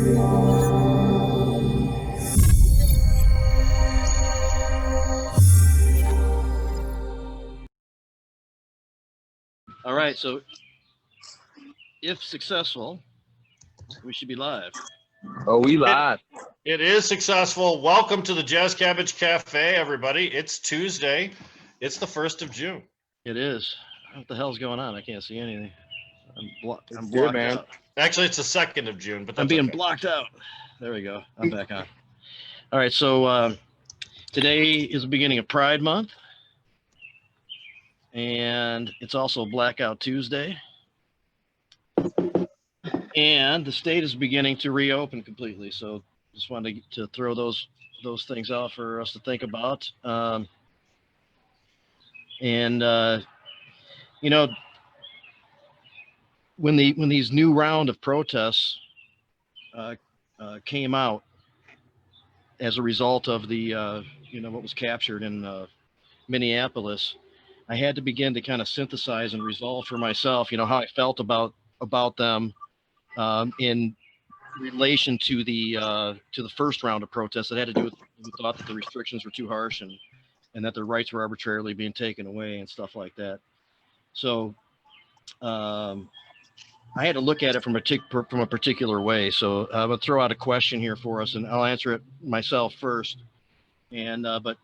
All right, so if successful, we should be live. Oh, we live. It is successful. Welcome to the Cabbage Cafe, everybody. It's Tuesday. It's the 1st of June. It is. What the hell's going on? I can't see anything. I'm Good, blocked man. out. Actually, it's the 2nd of June, but that's I'm being okay. blocked out. There we go. I'm back on. All right, so today is the beginning of Pride Month, and it's also Blackout Tuesday. And the state is beginning to reopen completely. So just wanted to throw those things out for us to think about. You know, when these new round of protests came out as a result of the what was captured in Minneapolis, I had to begin to kind of synthesize and resolve for myself, how I felt about them in relation to the first round of protests that had to do with who thought that the restrictions were too harsh and that their rights were arbitrarily being taken away and stuff like that. So I had to look at it from a particular way. So I'm gonna throw out a question here for us, and I'll answer it myself first. And but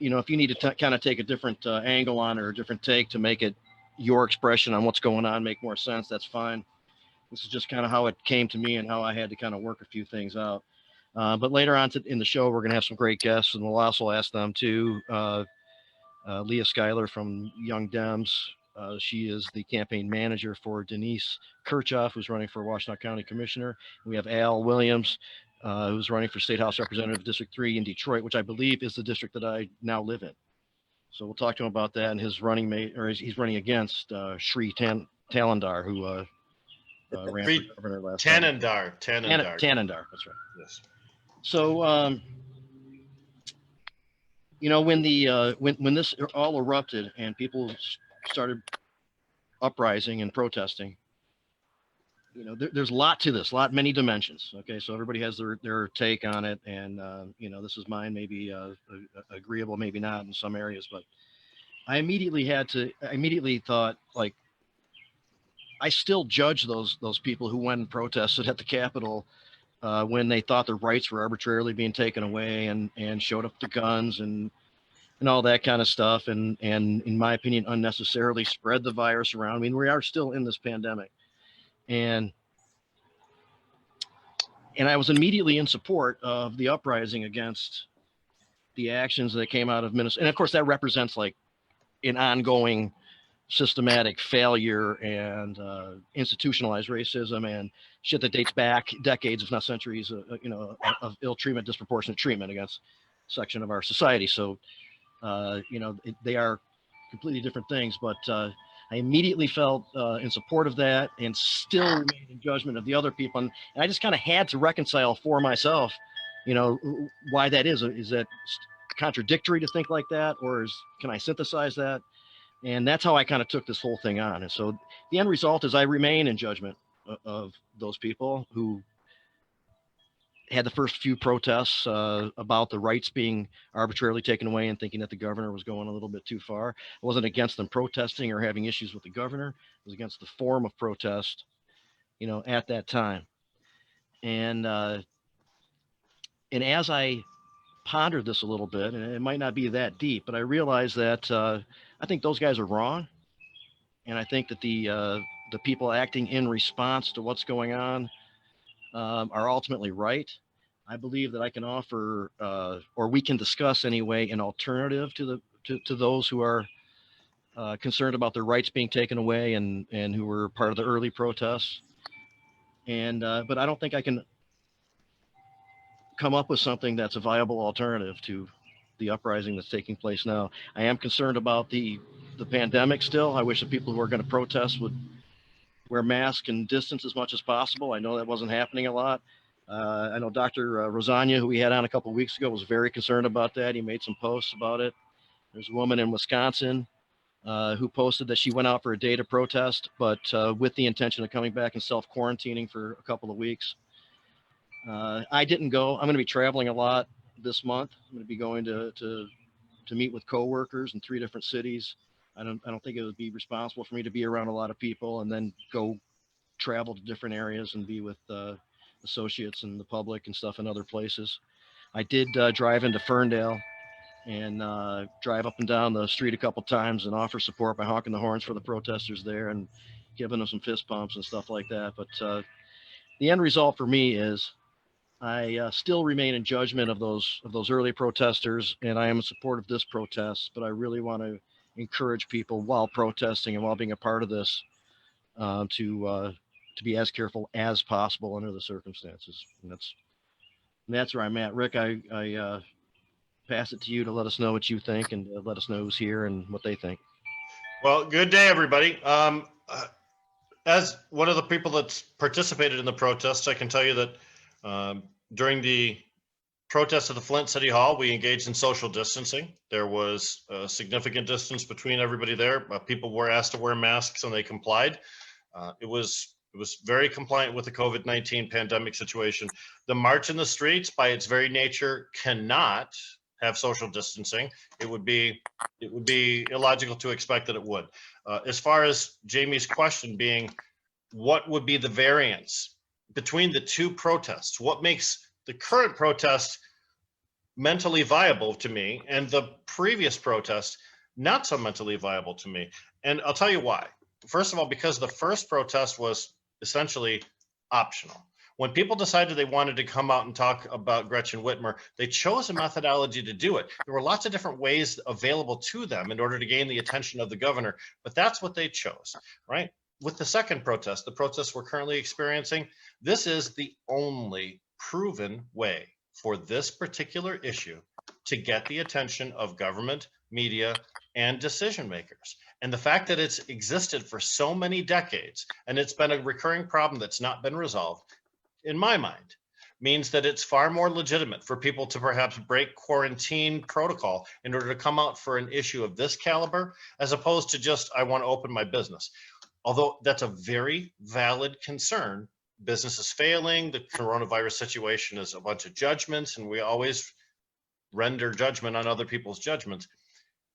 if you need to kind of take a different angle on it or a different take to make it your expression on what's going on make more sense, that's fine. This is just kind of how it came to me and how I had to kind of work a few things out. But later on in the show, we're going to have some great guests, and we'll also ask them too. Leaha Skylar from Young Dems. She is the campaign manager for Denise Kirchoff, who's running for Washtenaw County Commissioner. We have Al Williams, who's running for State House Representative District 3 in Detroit, which I believe is the district that I now live in. So we'll talk to him about that and his running mate, or he's running against Shri Talandar, who ran for governor last time. Tanandar, that's right. Yes. So, when this all erupted and people started uprising and protesting, there's a lot to this, many dimensions. Okay, so everybody has their take on it, and this is mine, maybe agreeable, maybe not in some areas, but I immediately thought, like, I still judge those people who went and protested at the Capitol when they thought their rights were arbitrarily being taken away and showed up with guns and all that kind of stuff. And in my opinion, unnecessarily spread the virus around. I mean, we are still in this pandemic. And I was immediately in support of the uprising against the actions that came out of Minnesota. And of course, that represents like an ongoing systematic failure and institutionalized racism and shit that dates back decades, if not centuries, of ill treatment, disproportionate treatment against a section of our society. So, they are completely different things, but I immediately felt in support of that and still remained in judgment of the other people. And I just kind of had to reconcile for myself, why that is. Is that contradictory to think like that, or can I synthesize that? And that's how I kind of took this whole thing on. And so the end result is I remain in judgment of those people who had the first few protests about the rights being arbitrarily taken away and thinking that the governor was going a little bit too far. I wasn't against them protesting or having issues with the governor. It was against the form of protest, at that time. And as I pondered this a little bit, and it might not be that deep, but I realized that I think those guys are wrong. And I think that the people acting in response to what's going on are ultimately right. I believe that I can offer, or we can discuss anyway, an alternative to those who are concerned about their rights being taken away and who were part of the early protests. And but I don't think I can come up with something that's a viable alternative to the uprising that's taking place now. I am concerned about the pandemic still. I wish the people who are going to protest would wear masks and distance as much as possible. I know that wasn't happening a lot. I know Dr. Rosania, who we had on a couple of weeks ago, was very concerned about that. He made some posts about it. There's a woman in Wisconsin who posted that she went out for a day to protest, but with the intention of coming back and self-quarantining for a couple of weeks. I didn't go. I'm going to be traveling a lot this month. I'm going to be going to meet with coworkers in 3 different cities. I don't think it would be responsible for me to be around a lot of people and then go travel to different areas and be with associates and the public and stuff in other places. I did drive into Ferndale and drive up and down the street a couple times and offer support by honking the horns for the protesters there and giving them some fist bumps and stuff like that. But the end result for me is I still remain in judgment of those early protesters, and I am in support of this protest. But I really want to encourage people while protesting and while being a part of this to be as careful as possible under the circumstances. And that's where I'm at. Rick, I pass it to you to let us know what you think and let us know who's here and what they think. Well, good day, everybody. As one of the people that's participated in the protests, I can tell you that during the protest at the Flint City Hall, we engaged in social distancing. There was a significant distance between everybody there. People were asked to wear masks and they complied. It was very compliant with the COVID-19 pandemic situation. The march in the streets, by its very nature, cannot have social distancing. It would be illogical to expect that it would. As far as Jamie's question being, what would be the variance between the 2 protests? What makes the current protest mentally viable to me and the previous protest not so mentally viable to me? And I'll tell you why. First of all, because the first protest was essentially optional. When people decided they wanted to come out and talk about Gretchen Whitmer, they chose a methodology to do it. There were lots of different ways available to them in order to gain the attention of the governor, but that's what they chose, right? With the second protest, the protest we're currently experiencing, this is the only proven way for this particular issue to get the attention of government, media, and decision makers. And the fact that it's existed for so many decades, and it's been a recurring problem that's not been resolved, in my mind, means that it's far more legitimate for people to perhaps break quarantine protocol in order to come out for an issue of this caliber, as opposed to just, I want to open my business. Although that's a very valid concern. Business is failing. The coronavirus situation is a bunch of judgments, and we always render judgment on other people's judgments.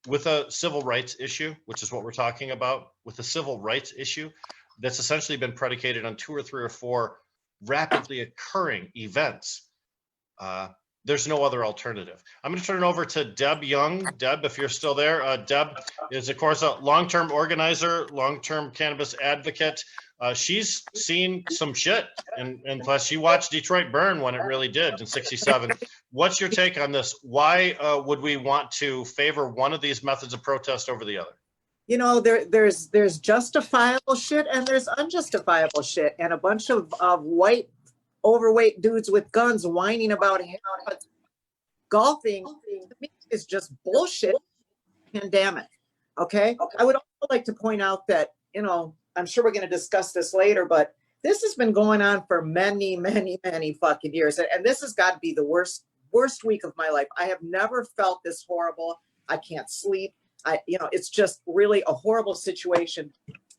With a civil rights issue, which is what we're talking about, with a civil rights issue that's essentially been predicated on 2 or 3 or 4 rapidly occurring events, there's no other alternative. I'm going to turn it over to Deb Young. Deb, if you're still there. Deb is, of course, a long-term organizer, long-term cannabis advocate. She's seen some shit, and plus she watched Detroit burn when it really did in '67. What's your take on this? Why would we want to favor one of these methods of protest over the other? You know, there's justifiable shit and there's unjustifiable shit, and a bunch of white overweight dudes with guns whining about golfing to me is just bullshit. Pandemic. Okay. I would also like to point out that, you know, I'm sure we're going to discuss this later, but this has been going on for many, many, many fucking years. And this has got to be the worst week of my life. I have never felt this horrible. I can't sleep. It's just really a horrible situation.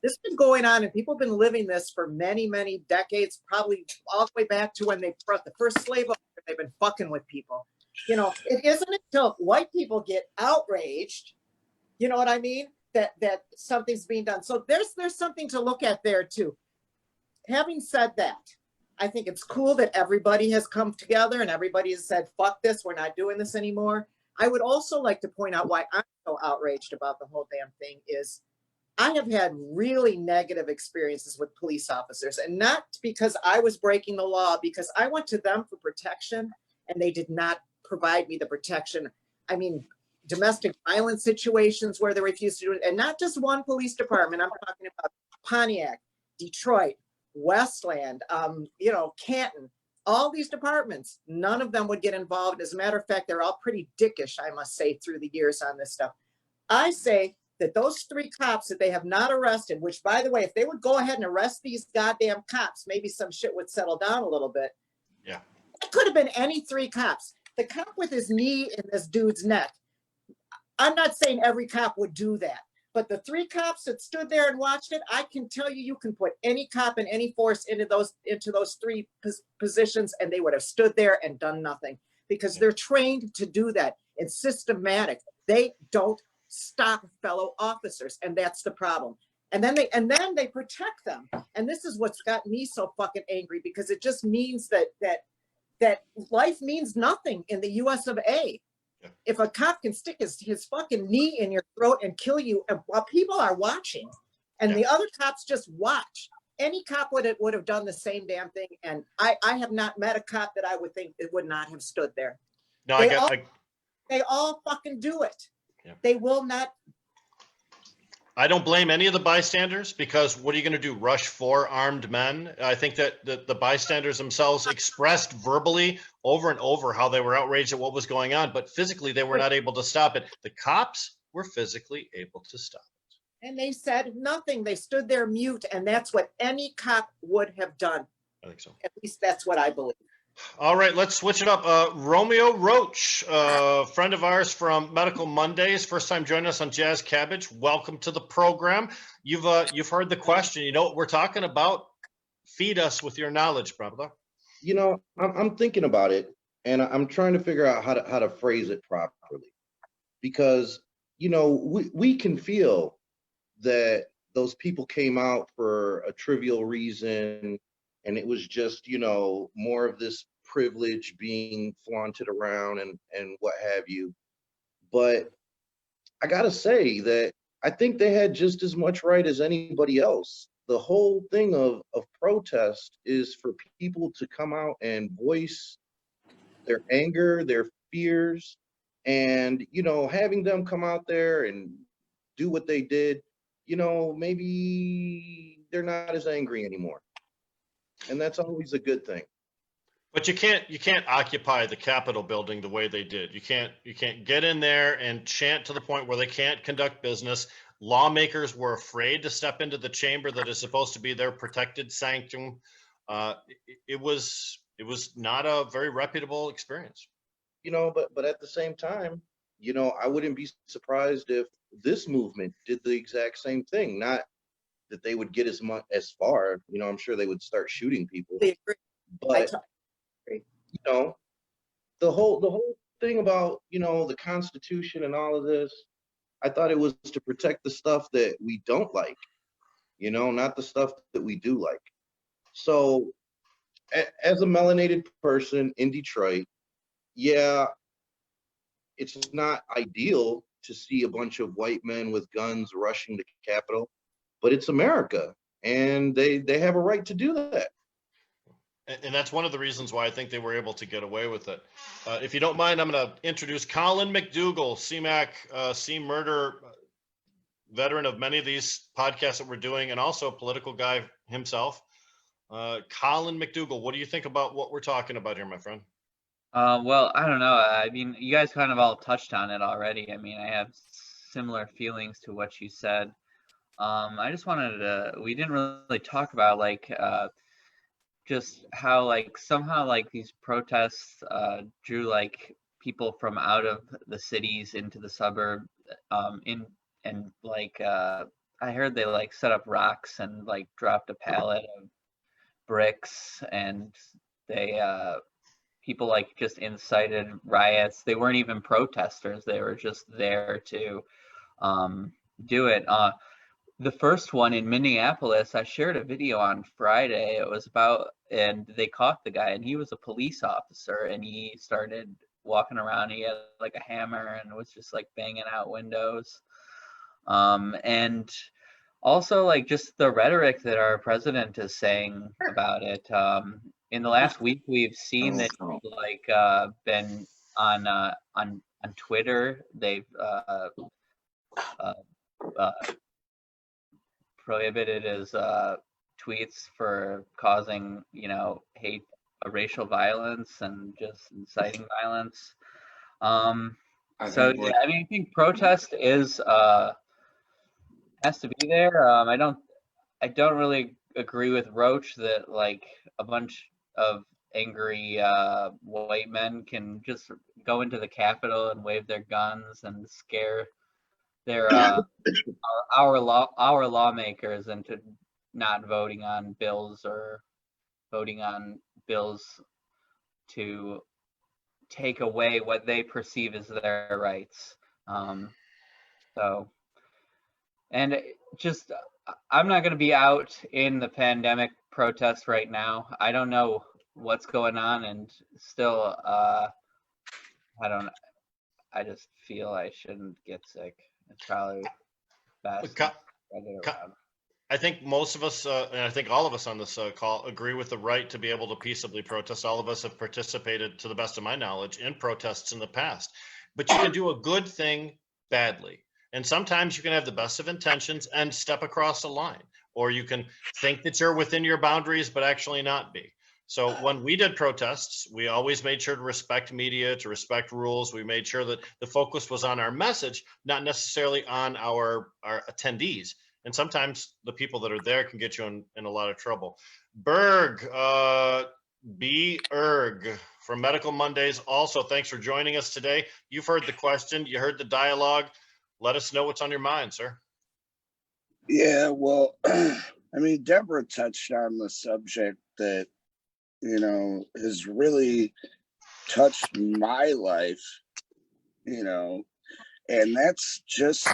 This has been going on, and people have been living this for many, many decades, probably all the way back to when they brought the first slave over. They've been fucking with people. You know, it isn't until white people get outraged, you know what I mean, that something's being done. So there's something to look at there too. Having said that, I think it's cool that everybody has come together and everybody has said, fuck this, we're not doing this anymore. I would also like to point out why I'm so outraged about the whole damn thing is I have had really negative experiences with police officers, and not because I was breaking the law, because I went to them for protection and they did not provide me the protection. I mean, domestic violence situations where they refused to do it, and not just one police department. I'm talking about Pontiac, Detroit, Westland, Canton, all these departments. None of them would get involved. As a matter of fact, they're all pretty dickish, I must say, through the years on this stuff. I say that those 3 cops that they have not arrested, which, by the way, if they would go ahead and arrest these goddamn cops, maybe some shit would settle down a little bit. Yeah. It could have been any 3 cops. The cop with his knee in this dude's neck, I'm not saying every cop would do that, But the 3 cops that stood there and watched it, I can tell you, you can put any cop and any force into those 3 positions, and they would have stood there and done nothing, because they're trained to do that. It's systematic. They don't stop fellow officers, and that's the problem. And then they protect them. And this is what's got me so fucking angry, because it just means that life means nothing in the US of A. Yeah. If a cop can stick his fucking knee in your throat and kill you, and while people are watching, and the other cops just watch, any cop would have done the same damn thing. And I have not met a cop that I would think it would not have stood there. No, They all fucking do it. Yeah. They will not. I don't blame any of the bystanders, because what are you going to do? Rush 4 armed men? I think that the bystanders themselves expressed verbally over and over how they were outraged at what was going on, but physically they were not able to stop it. The cops were physically able to stop it. And they said nothing. They stood there mute, and that's what any cop would have done. I think so. At least that's what I believe. All right, let's switch it up. Romeo Roche, friend of ours from Medical Mondays, first time joining us on Jazz Cabbage. Welcome to the program. You've heard the question. You know what we're talking about. Feed us with your knowledge, brother. You know, I'm thinking about it, and I'm trying to figure out how to phrase it properly, because you know we can feel that those people came out for a trivial reason. And it was just, you know, more of this privilege being flaunted around and what have you. But I got to say that I think they had just as much right as anybody else. The whole thing of protest is for people to come out and voice their anger, their fears, and, you know, having them come out there and do what they did, you know, maybe they're not as angry anymore. And that's always a good thing. But you can't occupy the Capitol building the way they did. You can't get in there and chant to the point where they can't conduct business. Lawmakers were afraid to step into the chamber that is supposed to be their protected sanctum. It was not a very reputable experience. You know, but at the same time, you know, I wouldn't be surprised if this movement did the exact same thing. Not that they would get as far, you know, I'm sure they would start shooting people. But you know, the whole thing about, you know, the Constitution and all of this, I thought it was to protect the stuff that we don't like, you know, not the stuff that we do like. So as a melanated person in Detroit, yeah, it's not ideal to see a bunch of white men with guns rushing the Capitol, but it's America, and they have a right to do that. And that's one of the reasons why I think they were able to get away with it. If you don't mind, I'm going to introduce Colin McDougall, CMAC, C Murder veteran of many of these podcasts that we're doing, and also a political guy himself. Colin McDougall, what do you think about what we're talking about here, my friend? Well, I don't know. I mean, you guys kind of all touched on it already. I mean, I have similar feelings to what you said. I just wanted to, we didn't really talk about like just how like somehow like these protests drew like people from out of the cities into the suburb and like I heard they like set up rocks and like dropped a pallet of bricks, and they people like just incited riots. They weren't even protesters, they were just there to do it. The first one in Minneapolis, I shared a video on Friday. It was about, and they caught the guy, and he was a police officer, and he started walking around. He had like a hammer and was just like banging out windows. And also like just the rhetoric that our president is saying about it. In the last week, we've seen that he's like been on Twitter. They've prohibited his tweets for causing, you know, hate, racial violence, and just inciting violence. So yeah, I mean, I think protest is has to be there. I don't really agree with Roche that like a bunch of angry white men can just go into the Capitol and wave their guns and scare they're our lawmakers into not voting on bills or voting on bills to take away what they perceive as their rights. So, and just, I'm not going to be out in the pandemic protests right now. I don't know what's going on, and still, I just feel I shouldn't get sick. It's probably best. I think most of us, and I think all of us on this call, agree with the right to be able to peaceably protest. All of us have participated, to the best of my knowledge, in protests in the past. But you can do a good thing badly. And sometimes you can have the best of intentions and step across a line, or you can think that you're within your boundaries, but actually not be. So when we did protests, we always made sure to respect media, to respect rules. We made sure that the focus was on our message, not necessarily on our attendees. And sometimes the people that are there can get you in a lot of trouble. Berg, B. Erg from Medical Mondays. Also, thanks for joining us today. You've heard the question, you heard the dialogue. Let us know what's on your mind, sir. Yeah, well, I mean, Deborah touched on the subject that, you know, has really touched my life, you know, and that's just,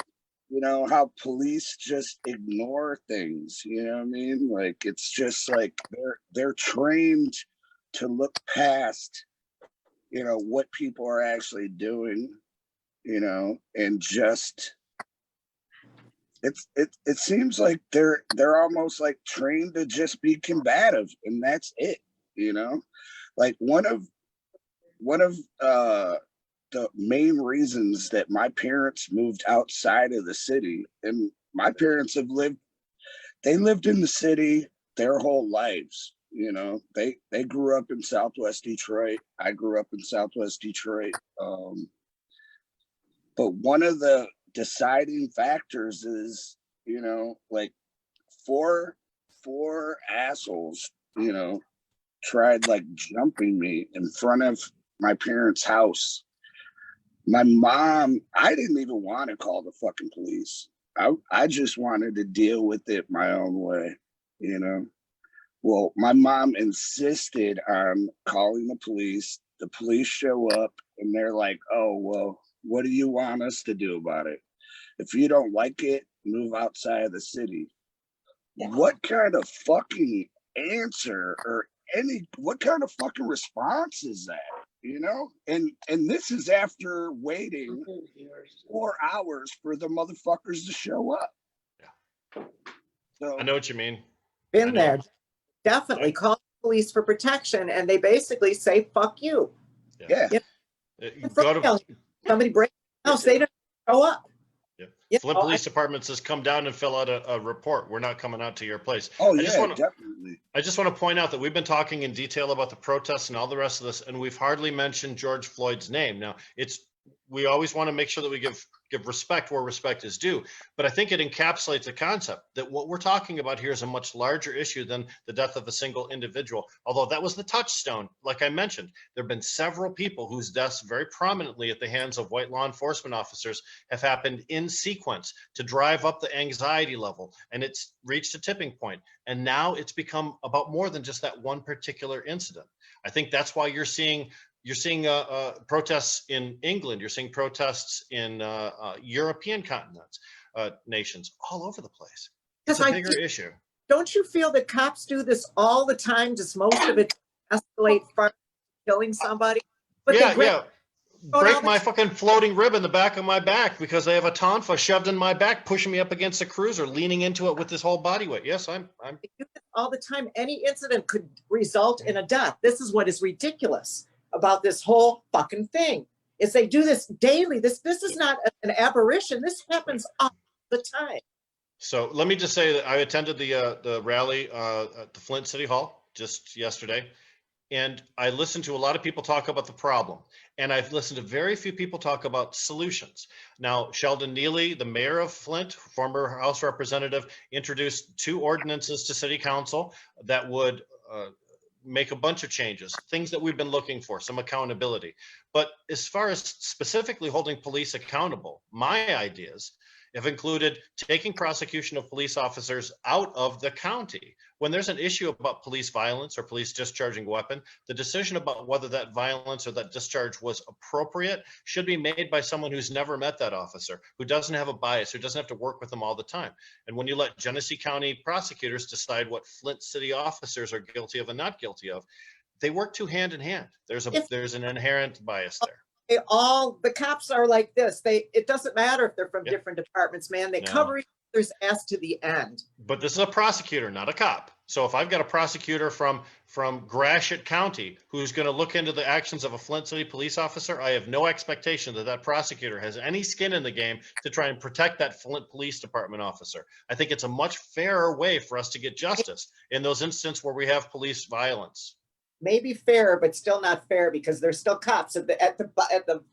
you know, how police just ignore things, you know what I mean? Like, it's just like they're trained to look past, you know, what people are actually doing, you know, and just it seems like they're almost like trained to just be combative, and that's it, you know. Like one of the main reasons that my parents moved outside of the city, and my parents lived in the city their whole lives, you know. They grew up in Southwest Detroit. I grew up in Southwest Detroit. But one of the deciding factors is, you know, like four assholes, you know, tried like jumping me in front of my parents' house. My mom, I didn't even want to call the fucking police. I just wanted to deal with it my own way, you know. Well, my mom insisted on calling the police. The police show up and they're like, oh, well, what do you want us to do about it? If you don't like it, move outside of the city. Yeah. What kind of fucking answer or what kind of fucking response is that? You know? And this is after waiting 4 hours for the motherfuckers to show up. Yeah. So I know what you mean. Been there. Definitely call the police for protection, and they basically say, fuck you. Yeah. Somebody breaks the house, they don't show up. Yeah. Flint Police Department says come down and fill out a report. We're not coming out to your place. Oh, definitely. I just want to point out that we've been talking in detail about the protests and all the rest of this, and we've hardly mentioned George Floyd's name. Now, we always want to make sure that we give respect where respect is due, but I think it encapsulates the concept that what we're talking about here is a much larger issue than the death of a single individual. Although that was the touchstone, like I mentioned, there have been several people whose deaths very prominently at the hands of white law enforcement officers have happened in sequence to drive up the anxiety level, and it's reached a tipping point. And now it's become about more than just that one particular incident. I think that's why you're seeing protests in England. You're seeing protests in European continents, nations, all over the place. It's a bigger issue. Don't you feel that cops do this all the time? Just most of it escalate far killing somebody. But yeah. Break my fucking floating rib in the back of my back because they have a tonfa shoved in my back, pushing me up against a cruiser, leaning into it with this whole body weight. Yes, I'm. They do this all the time. Any incident could result in a death. This is what is ridiculous about this whole fucking thing, is they do this daily. This is not an aberration. This happens all the time. So let me just say that I attended the rally at the Flint City Hall just yesterday, and I listened to a lot of people talk about the problem, and I've listened to very few people talk about solutions. Now, Sheldon Neely, the mayor of Flint, former House representative, introduced 2 ordinances to City Council that would make a bunch of changes, things that we've been looking for, some accountability. But as far as specifically holding police accountable, my ideas have included taking prosecution of police officers out of the county. When there's an issue about police violence or police discharging a weapon, the decision about whether that violence or that discharge was appropriate should be made by someone who's never met that officer, who doesn't have a bias, who doesn't have to work with them all the time. And when you let Genesee County prosecutors decide what Flint City officers are guilty of and not guilty of, they work two hand in hand. There's an inherent bias there. All the cops are like this. It doesn't matter if they're from different departments, man. They No. cover each other's ass to the end. But this is a prosecutor, not a cop. So if I've got a prosecutor from Gratiot County who's going to look into the actions of a Flint City police officer, I have no expectation that that prosecutor has any skin in the game to try and protect that Flint Police Department officer. I think it's a much fairer way for us to get justice in those instances where we have police violence. Maybe fair, but still not fair because there's still cops at the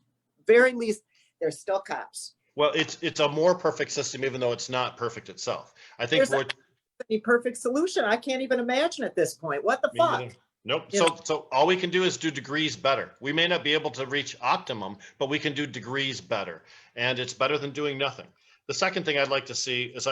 very least. There's still cops. Well, it's a more perfect system, even though it's not perfect itself. I think There's a perfect solution. I can't even imagine at this point. What the fuck? Nope. You So all we can do is do degrees better. We may not be able to reach optimum, but we can do degrees better, and it's better than doing nothing. The second thing I'd like to see is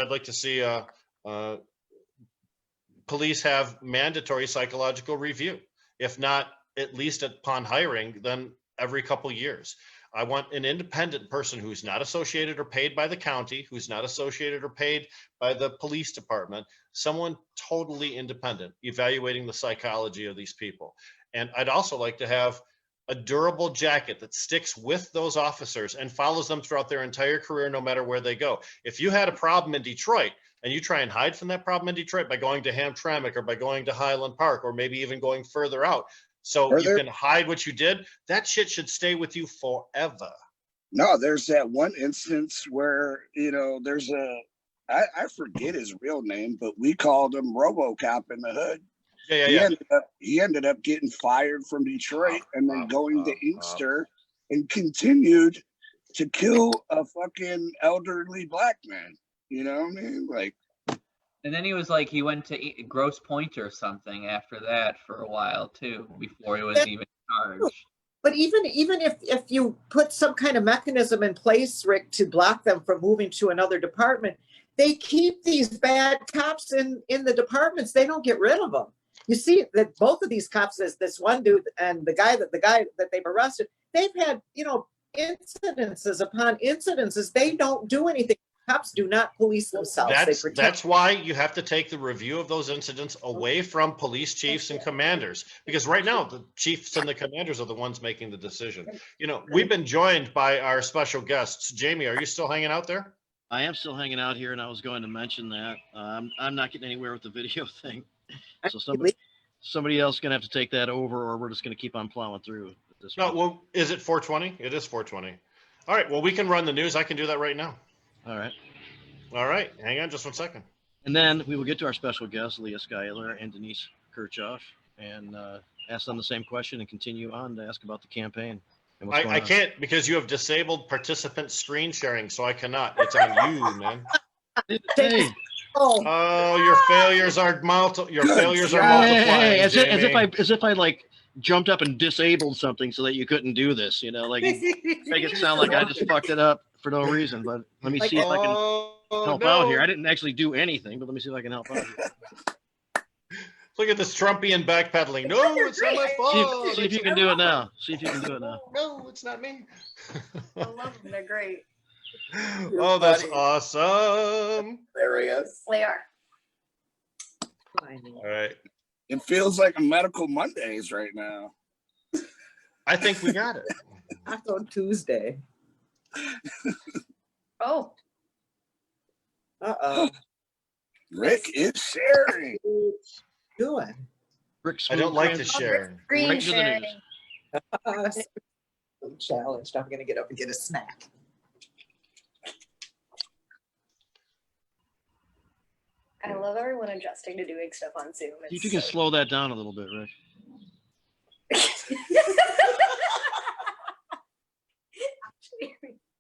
police have mandatory psychological review. If not, at least upon hiring, then every couple years. I want an independent person who's not associated or paid by the county, who's not associated or paid by the police department, someone totally independent, evaluating the psychology of these people. And I'd also like to have a durable jacket that sticks with those officers and follows them throughout their entire career, no matter where they go. If you had a problem in Detroit and you try and hide from that problem in Detroit by going to Hamtramck or by going to Highland Park, or maybe even going further out, so you can hide what you did, that shit should stay with you forever. No, there's that one instance where, there's I forget his real name, but we called him RoboCop in the hood. Yeah. He ended up getting fired from Detroit and then going to Inkster and continued to kill a fucking elderly black man. You know what I mean? Like, And then he went to Grosse Pointe or something after that for a while too, before he was even charged. But even if you put some kind of mechanism in place, Rick, to block them from moving to another department, they keep these bad cops in the departments. They don't get rid of them. You see that both of these cops, this one dude and the guy that they've arrested, they've had, incidences upon incidences. They don't do anything. Cops do not police themselves. That's why you have to take the review of those incidents away from police chiefs and commanders, because right now the chiefs and the commanders are the ones making the decision. We've been joined by our special guests. Jamie, are you still hanging out there? I am still hanging out here, and I was going to mention that I'm not getting anywhere with the video thing. So somebody else is going to have to take that over, or we're just going to keep on plowing through at this point. No, well, is it 420? It is 420. All right, well, we can run the news. I can do that right now. All right. Hang on just 1 second. And then we will get to our special guests, Leaha, Skylar, and Denise Kirchoff, and ask them the same question and continue on to ask about the campaign. And what's going I on. can't, because you have disabled participant screen sharing, so I cannot. It's on you, man. Hey. Oh, your failures are multiplying. Hey, as Jamie. if I like jumped up and disabled something so that you couldn't do this, like make it sound like I just fucked it up for no reason. But let me see if I can help out here. I didn't actually do anything, but let me see if I can help out here. Look at this Trumpian backpedaling. No, it's not my fault. See if you can do it now. No, it's not me. I love them. They're great. Oh, that's awesome. There he is. They are. All right. it feels like a medical Mondays right now. I think we got it. Taco Tuesday. Oh. Uh-oh. Rick is sharing. Doing. I don't like to share. Screen Right to the sharing. news. I'm challenged. I'm gonna get up and get a snack. I love everyone adjusting to doing stuff on Zoom. See if you can slow that down a little bit, Rick.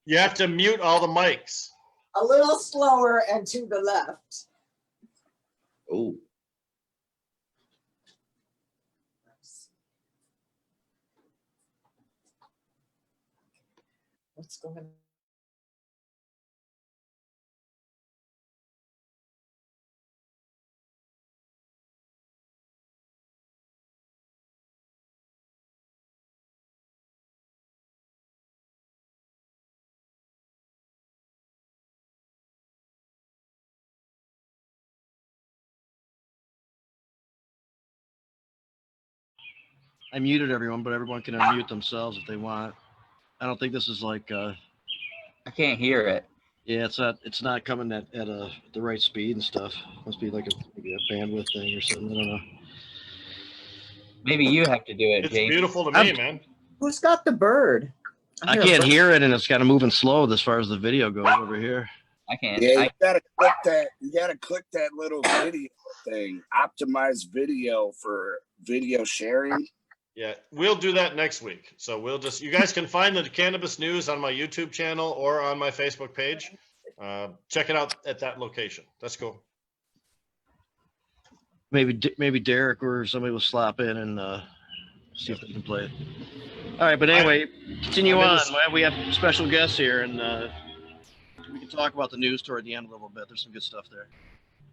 You have to mute all the mics. A little slower and to the left. Oh, What's going on? I muted everyone, but everyone can unmute themselves if they want. I don't think this is like, I can't hear it. yeah, it's not coming at the right speed and stuff. Must be like maybe a bandwidth thing or something. I don't know. Maybe you have to do it, It's James. beautiful to me, man. Who's got the bird? I can't hear it, and it's kind of moving slow as far as the video goes over here. I can't. Yeah, you gotta click that. You gotta click that little video thing. Optimize video for video sharing. Yeah, we'll do that next week. So you guys can find the cannabis news on my YouTube channel or on my Facebook page. Check it out at that location. That's cool. Maybe Derek or somebody will slap in and see if they can play it. All right, but anyway, continue on. We have special guests here, and we can talk about the news toward the end a little bit. There's some good stuff there.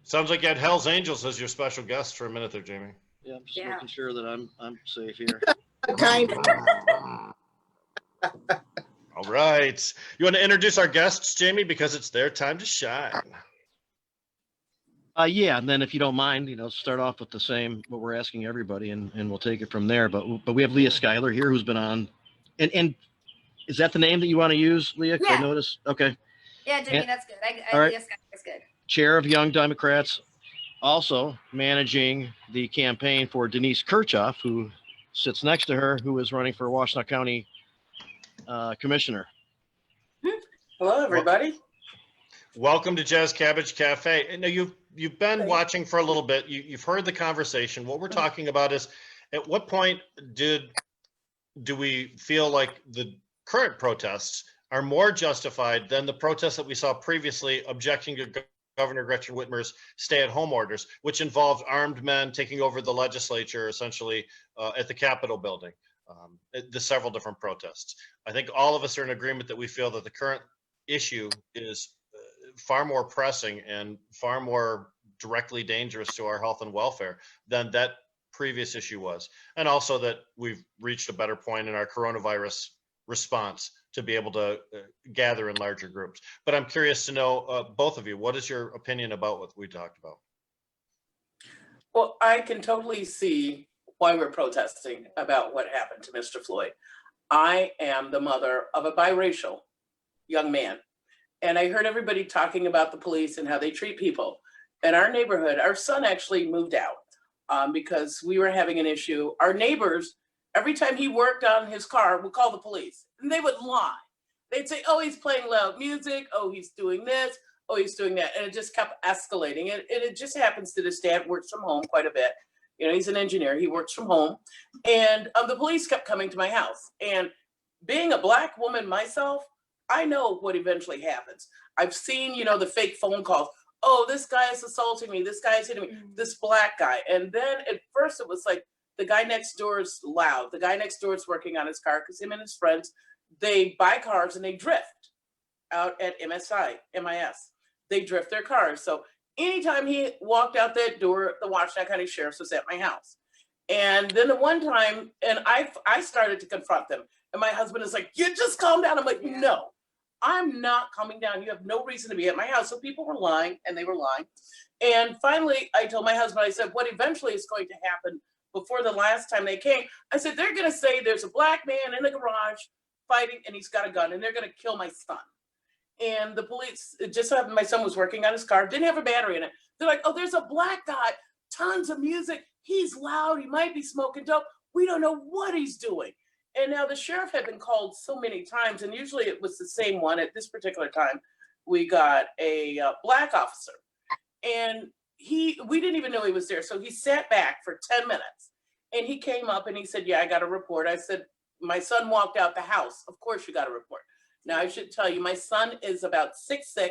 Sounds like you had Hell's Angels as your special guest for a minute there, Jamie. Yeah, I'm just making sure that I'm safe here. Kind of. All right. You want to introduce our guests, Jamie, because it's their time to shine. Yeah, and then if you don't mind, start off with the same what we're asking everybody, and we'll take it from there. But we have Leaha Skylar here, who's been on, and is that the name that you want to use, Leaha? Yeah. I noticed. Okay. Yeah, Jimmy, that's good. All right. Yes, that's good. Chair of Young Democrats, also managing the campaign for Denise Kirchoff, who sits next to her, who is running for Washtenaw County Commissioner. Hello, everybody. Welcome to Jazz Cabbage Cafe. Now you've been watching for a little bit. You've heard the conversation. What we're talking about is, at what point do we feel like the current protests are more justified than the protests that we saw previously objecting to Governor Gretchen Whitmer's stay-at-home orders, which involved armed men taking over the legislature, essentially at the Capitol building, the several different protests. I think all of us are in agreement that we feel that the current issue is far more pressing and far more directly dangerous to our health and welfare than that previous issue was. And also that we've reached a better point in our coronavirus response to be able to gather in larger groups. But I'm curious to know, both of you, what is your opinion about what we talked about? Well, I can totally see why we're protesting about what happened to Mr. Floyd. I am the mother of a biracial young man. And I heard everybody talking about the police and how they treat people. In our neighborhood, our son actually moved out because we were having an issue. Our neighbors, every time he worked on his car, would call the police, and they would lie. They'd say, oh, he's playing loud music. Oh, he's doing this. Oh, he's doing that. And it just kept escalating. And it just happens to this dad works from home quite a bit. He's an engineer. He works from home. And the police kept coming to my house. And being a Black woman myself, I know what eventually happens. I've seen, the fake phone calls. Oh, this guy is assaulting me. This guy is hitting me. This Black guy. And then at first it was like, the guy next door is loud. The guy next door is working on his car because him and his friends, they buy cars and they drift out at MIS. They drift their cars. So anytime he walked out that door, the Washtenaw County Sheriff's was at my house. And then the one time, and I started to confront them. And my husband is like, you just calm down. I'm like, no, I'm not calming down. You have no reason to be at my house. So people were lying, and they were lying. And finally, I told my husband, I said, what eventually is going to happen before the last time they came, I said, they're going to say there's a Black man in the garage fighting, and he's got a gun, and they're going to kill my son. And the police, it just so happened my son was working on his car, didn't have a battery in it. They're like, oh, there's a Black guy, tons of music. He's loud. He might be smoking dope. We don't know what he's doing. And now the sheriff had been called so many times, and usually it was the same one. At this particular time, we got a Black officer, and we didn't even know he was there. So he sat back for 10 minutes, and he came up and he said, yeah, I got a report. I said, my son walked out the house. Of course you got a report. Now I should tell you, my son is about 6'6",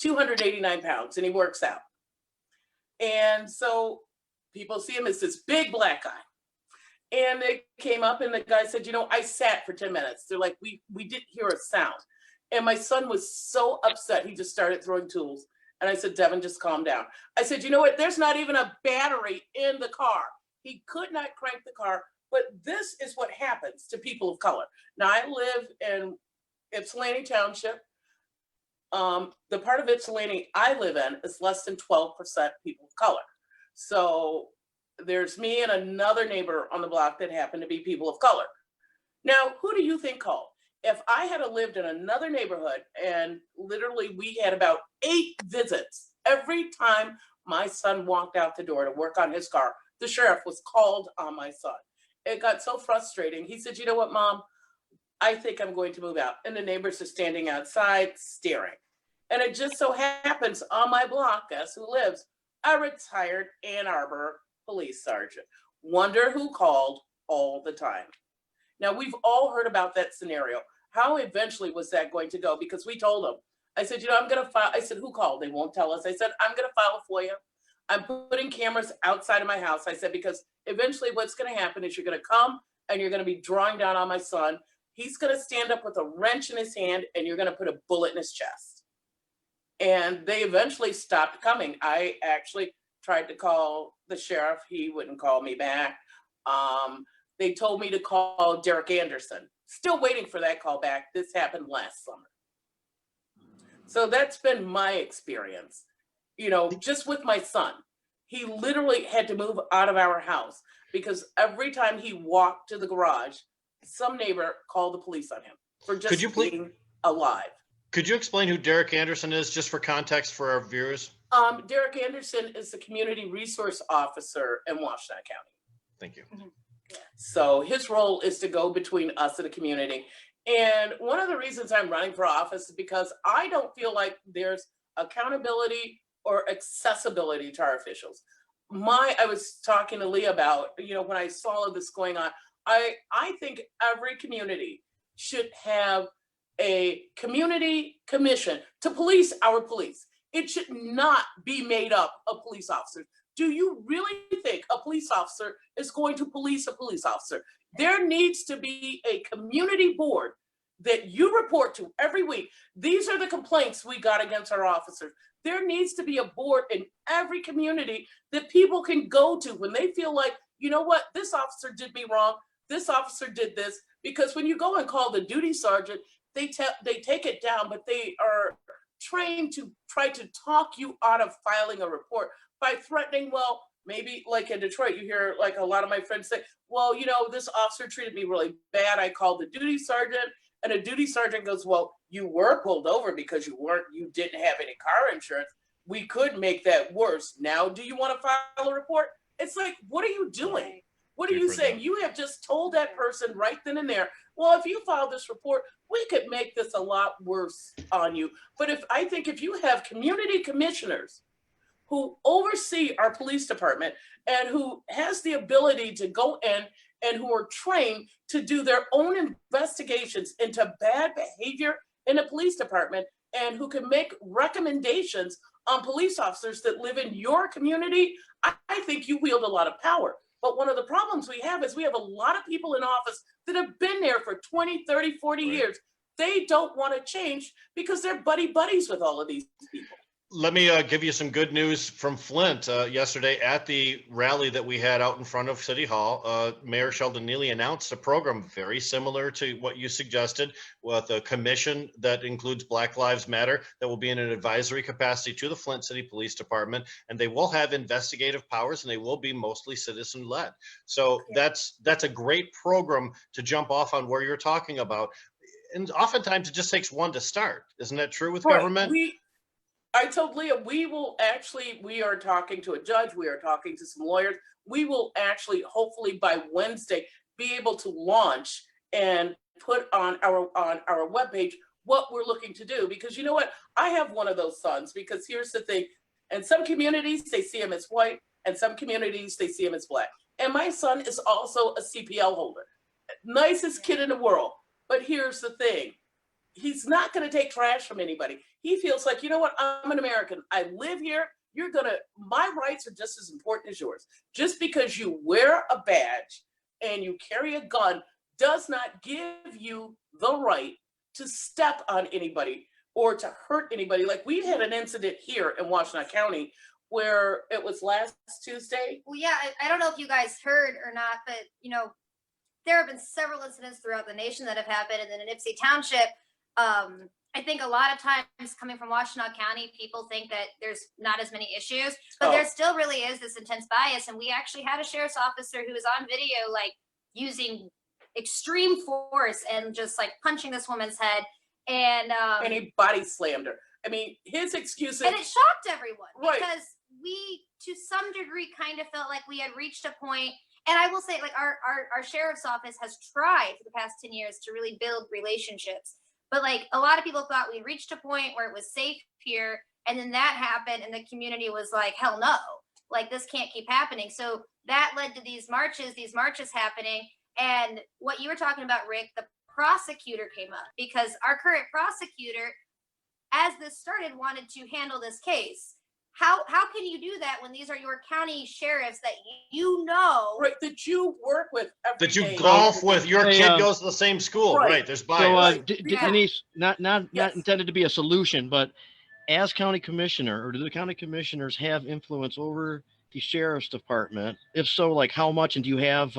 289 pounds, and he works out. And so people see him as this big Black guy. And they came up and the guy said, I sat for 10 minutes. They're like, we didn't hear a sound. And my son was so upset, he just started throwing tools. And I said, Devin, just calm down. I said, you know what? There's not even a battery in the car. He could not crank the car. But this is what happens to people of color. Now, I live in Ypsilanti Township. The part of Ypsilanti I live in is less than 12% people of color. So there's me and another neighbor on the block that happen to be people of color. Now, who do you think called? If I had lived in another neighborhood and literally we had about 8 visits every time my son walked out the door to work on his car, the sheriff was called on my son. It got so frustrating. He said, you know what, Mom, I think I'm going to move out. And the neighbors are standing outside staring. And it just so happens on my block, guess who lives? A retired Ann Arbor police sergeant. Wonder who called all the time. Now, we've all heard about that scenario. How eventually was that going to go? Because we told them, I said, you know, I'm going to file. I said, who called? They won't tell us. I said, I'm going to file a FOIA. I'm putting cameras outside of my house. I said, because eventually what's going to happen is you're going to come and you're going to be drawing down on my son. He's going to stand up with a wrench in his hand and you're going to put a bullet in his chest. And they eventually stopped coming. I actually tried to call the sheriff. He wouldn't call me back. They told me to call Derek Anderson. Still waiting for that call back. This happened last summer. So that's been my experience, you know, just with my son. He literally had to move out of our house because every time he walked to the garage, some neighbor called the police on him for just being alive. Could you explain who Derek Anderson is, just for context for our viewers? Derek Anderson is the community resource officer in Washtenaw County. Thank you. So his role is to go between us and the community. And one of the reasons I'm running for office is because I don't feel like there's accountability or accessibility to our officials. I was talking to Leaha about, you know, when I saw this going on, I think every community should have a community commission to police our police. It should not be made up of police officers. Do you really think a police officer is going to police a police officer? There needs to be a community board that you report to every week. These are the complaints we got against our officers. There needs to be a board in every community that people can go to when they feel like, you know what, this officer did me wrong. This officer did this. Because when you go and call the duty sergeant, they take it down, but they are trained to try to talk you out of filing a report by threatening, well, maybe like in Detroit, you hear like a lot of my friends say, well, you know, this officer treated me really bad. I called the duty sergeant and a duty sergeant goes, well, you were pulled over because you didn't have any car insurance. We could make that worse. Now, do you want to file a report? It's like, what are you doing? What are you saying? You have just told that person right then and there, well, if you file this report, we could make this a lot worse on you. But I think if you have community commissioners who oversee our police department and who has the ability to go in and who are trained to do their own investigations into bad behavior in the police department and who can make recommendations on police officers that live in your community, I think you wield a lot of power. But one of the problems we have is we have a lot of people in office that have been there for 20, 30, 40 years. They don't want to change because they're buddies with all of these people. Let me give you some good news from Flint. Yesterday at the rally that we had out in front of City Hall, Mayor Sheldon Neely announced a program very similar to what you suggested, with a commission that includes Black Lives Matter that will be in an advisory capacity to the Flint City Police Department, and they will have investigative powers and they will be mostly citizen-led. So that's a great program to jump off on where you're talking about. And oftentimes it just takes one to start. Isn't that true with government? I told Leaha, we are talking to a judge, we are talking to some lawyers. We will actually, hopefully by Wednesday, be able to launch and put on our webpage what we're looking to do. Because you know what? I have one of those sons, because here's the thing. In some communities, they see him as white, and some communities, they see him as black. And my son is also a CPL holder. Nicest kid in the world. But here's the thing. He's not going to take trash from anybody. He feels like, you know what, I'm an American. I live here. My rights are just as important as yours. Just because you wear a badge and you carry a gun does not give you the right to step on anybody or to hurt anybody. Like we had an incident here in Washtenaw County where it was last Tuesday. Well, yeah, I don't know if you guys heard or not, but you know, there have been several incidents throughout the nation that have happened. And then in Ipsy Township, I think a lot of times coming from Washtenaw County, people think that there's not as many issues, but Oh. there still really is this intense bias. And we actually had a sheriff's officer who was on video, like using extreme force and just like punching this woman's head. And he body slammed her. I mean, his excuses. and it shocked everyone Right. because we, to some degree, kind of felt like we had reached a point. And I will say, like, our sheriff's office has tried for the past 10 years to really build relationships. But like a lot of people thought we reached a point where it was safe here. And then that happened and the community was like, hell no, like this can't keep happening. So that led to these marches happening. And what you were talking about, Rick, the prosecutor came up because our current prosecutor, as this started, wanted to handle this case. How can you do that when these are your county sheriffs that you know? Right, that you work with every That you day. golf with, your Hey, kid goes to the same school, Right. right? There's So, bias. Yeah. Denise, not Yes. intended to be a solution, but as county commissioner, or do the county commissioners have influence over the sheriff's department? If so, like how much? And do you have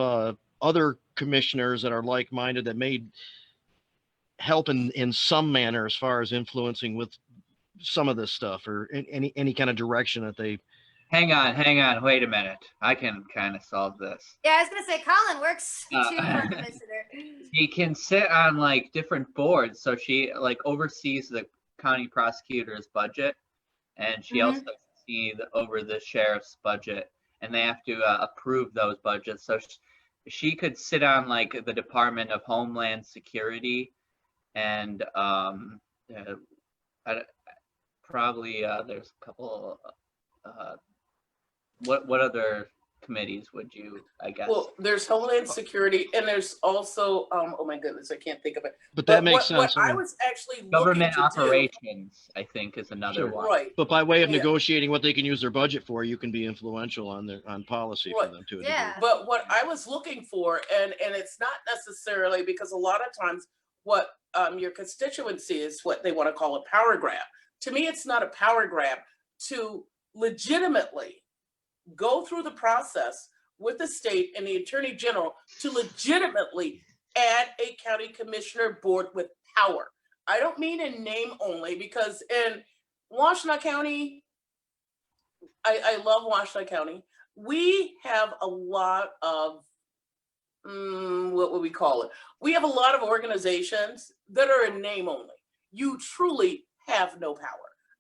other commissioners that are like-minded that may help in some manner as far as influencing with some of this stuff, or any kind of direction that they? Hang on, wait a minute. I can kind of solve this. Yeah, I was gonna say Colin works too for commissioner. She can sit on like different boards, so she like oversees the county prosecutor's budget, and she Mhm. also sees over the sheriff's budget, and they have to approve those budgets. So she could sit on like the Department of Homeland Security, and probably there's a couple. What other committees would you, I guess? Well, there's Homeland Security and there's also, oh my goodness, I can't think of it. But that makes what sense. I I mean, was actually looking Government to do- operations, I think, is another Sure. one. Right, but by way of Yeah. negotiating what they can use their budget for, you can be influential on policy for Right. them to a Yeah. degree. but what I was looking for, and it's not necessarily because a lot of times what your constituency is what they want to call a power grab. To me, it's not a power grab to legitimately go through the process with the state and the attorney general to legitimately add a county commissioner board with power. I don't mean in name only, because in Washtenaw County, I love Washtenaw County. We have a lot of, what would we call it? We have a lot of organizations that are in name only. You truly have no power.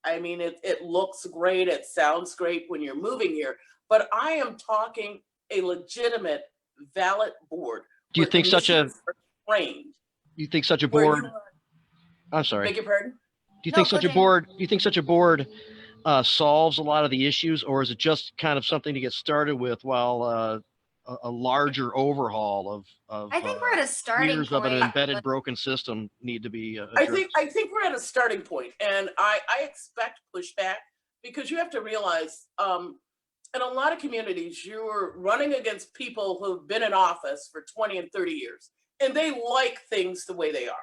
I mean, it looks great, it sounds great when you're moving here, but I am talking a legitimate, valid board. Do you where think such a commissioners are trained, you think such a where board? you- I'm sorry. Beg your pardon? Do you No, think go such a ahead. board? Do you think such a board solves a lot of the issues, or is it just kind of something to get started with while a larger overhaul of I think we're at a starting years of an point. embedded broken system need to be I addressed? think we're at a starting point, and I expect pushback, because you have to realize, in a lot of communities, you're running against people who've been in office for 20 and 30 years, and they like things the way they are.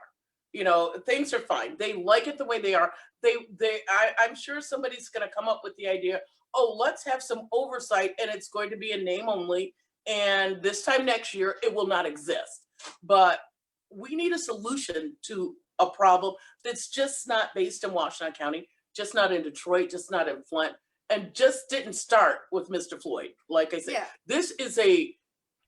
You know, things are fine. They like it the way they are. I'm sure somebody's going to come up with the idea, oh, let's have some oversight, and it's going to be in name only, and this time next year, it will not exist. But we need a solution to a problem that's just not based in Washtenaw County, just not in Detroit, just not in Flint, and just didn't start with Mr. Floyd. Like I said, Yeah. this is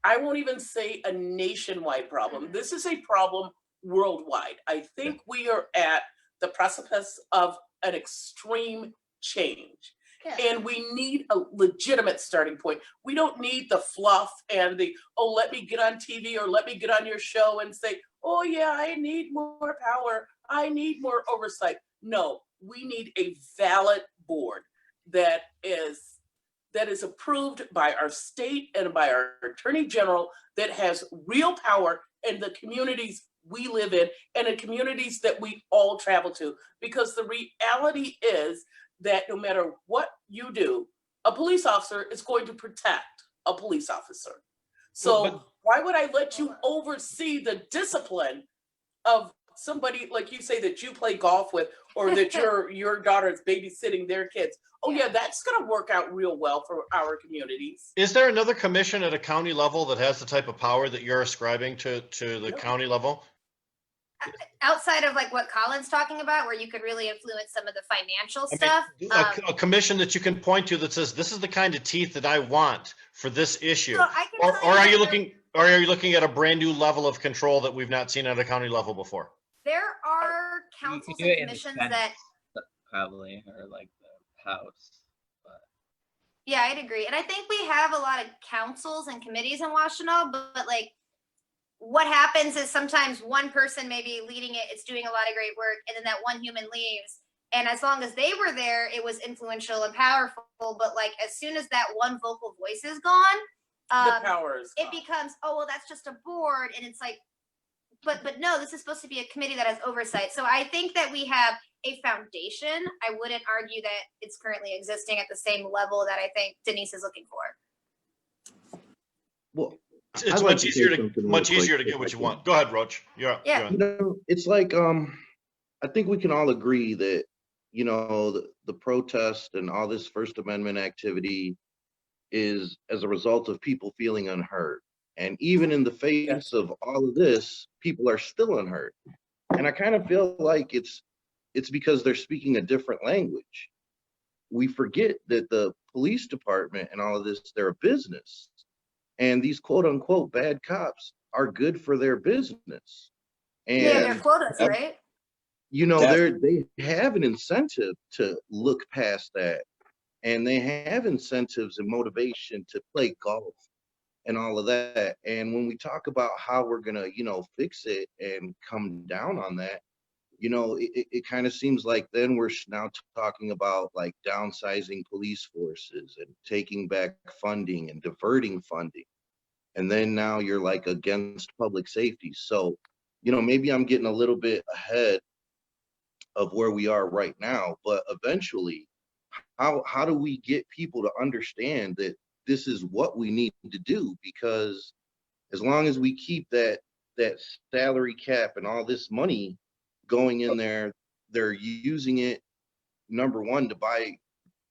I won't even say a nationwide problem. This is a problem worldwide. I think we are at the precipice of an extreme change. Yeah. And we need a legitimate starting point. We don't need the fluff and the, oh, let me get on TV or let me get on your show and say, oh yeah, I need more power. I need more oversight. No, we need a valid board that is approved by our state and by our attorney general, that has real power in the communities we live in and in communities that we all travel to. Because the reality is that no matter what you do, a police officer is going to protect a police officer. So why would I let you oversee the discipline of somebody, like you say, that you play golf with, or that your daughter is babysitting their kids? Oh yeah, that's gonna work out real well for our communities. Is there another commission at a county level that has the type of power that you're ascribing to the No. county level? outside of like what Colin's talking about, where you could really influence some of the financial I stuff. mean, a commission that you can point to that says, this is the kind of teeth that I want for this issue. So I can Or tell are you that looking at a brand new level of control that we've not seen at a county level before? there are You councils could do and it in the commissions Senate, that, probably, or like the House. yeah, I'd agree. And I think we have a lot of councils and committees in Washtenaw, but like what happens is sometimes one person may be leading it, it's doing a lot of great work, and then that one human leaves. And as long as they were there, it was influential and powerful. But like as soon as that one vocal voice is gone, The power is it gone. becomes, oh well, that's just a board, and it's like, but no, this is supposed to be a committee that has oversight. So I think that we have a foundation. I wouldn't argue that it's currently existing at the same level that I think Denise is looking for. Well, It's I'd like much to say easier to something real much quick, easier to if get I what you can. want. Go ahead, Roach. You're up. Yeah. You're on. You know, it's like I think we can all agree that, you know, the protest and all this First Amendment activity is as a result of people feeling unheard. And even in the face of all of this, people are still unheard. And I kind of feel like it's because they're speaking a different language. We forget that the police department and all of this, they're a business. And these quote unquote bad cops are good for their business. Yeah, their And quotas, right? you know, Definitely. they have an incentive to look past that, and they have incentives and motivation to play golf and all of that. And when we talk about how we're gonna, you know, fix it and come down on that, you know, it kind of seems like then we're now talking about like downsizing police forces and taking back funding and diverting funding. And then now you're like against public safety. So, you know, maybe I'm getting a little bit ahead of where we are right now, but eventually, how do we get people to understand that this is what we need to do? Because as long as we keep that salary cap and all this money going in there, they're using it, number one, to buy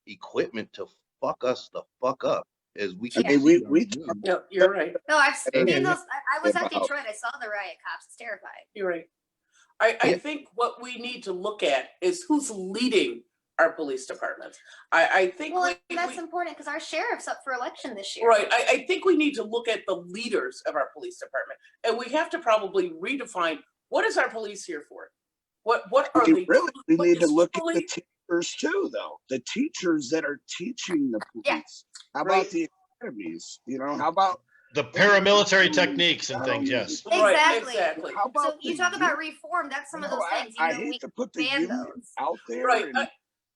equipment to fuck us the fuck up, as we I can mean, see we on the news. No, you're right. No, I've seen And- those. I was at About- Detroit. I saw the riot cops. It's terrifying. You're right. I Yeah. think what we need to look at is who's leading our police departments. I think Well, we- that's we- important because our sheriff's up for election this year. right. I think we need to look at the leaders of our police department, and we have to probably redefine what is our police here for. What are We they? really what need to is look at the really- teachers too, though. The teachers that are teaching the Yeah. police. How Right. about the academies? You know, how about The paramilitary techniques and things, yes. Right, Exactly. exactly. how about So you the talk about youth? reform. That's some of You know, those things. I You know, we hate to put the ban youth those. out there Right, and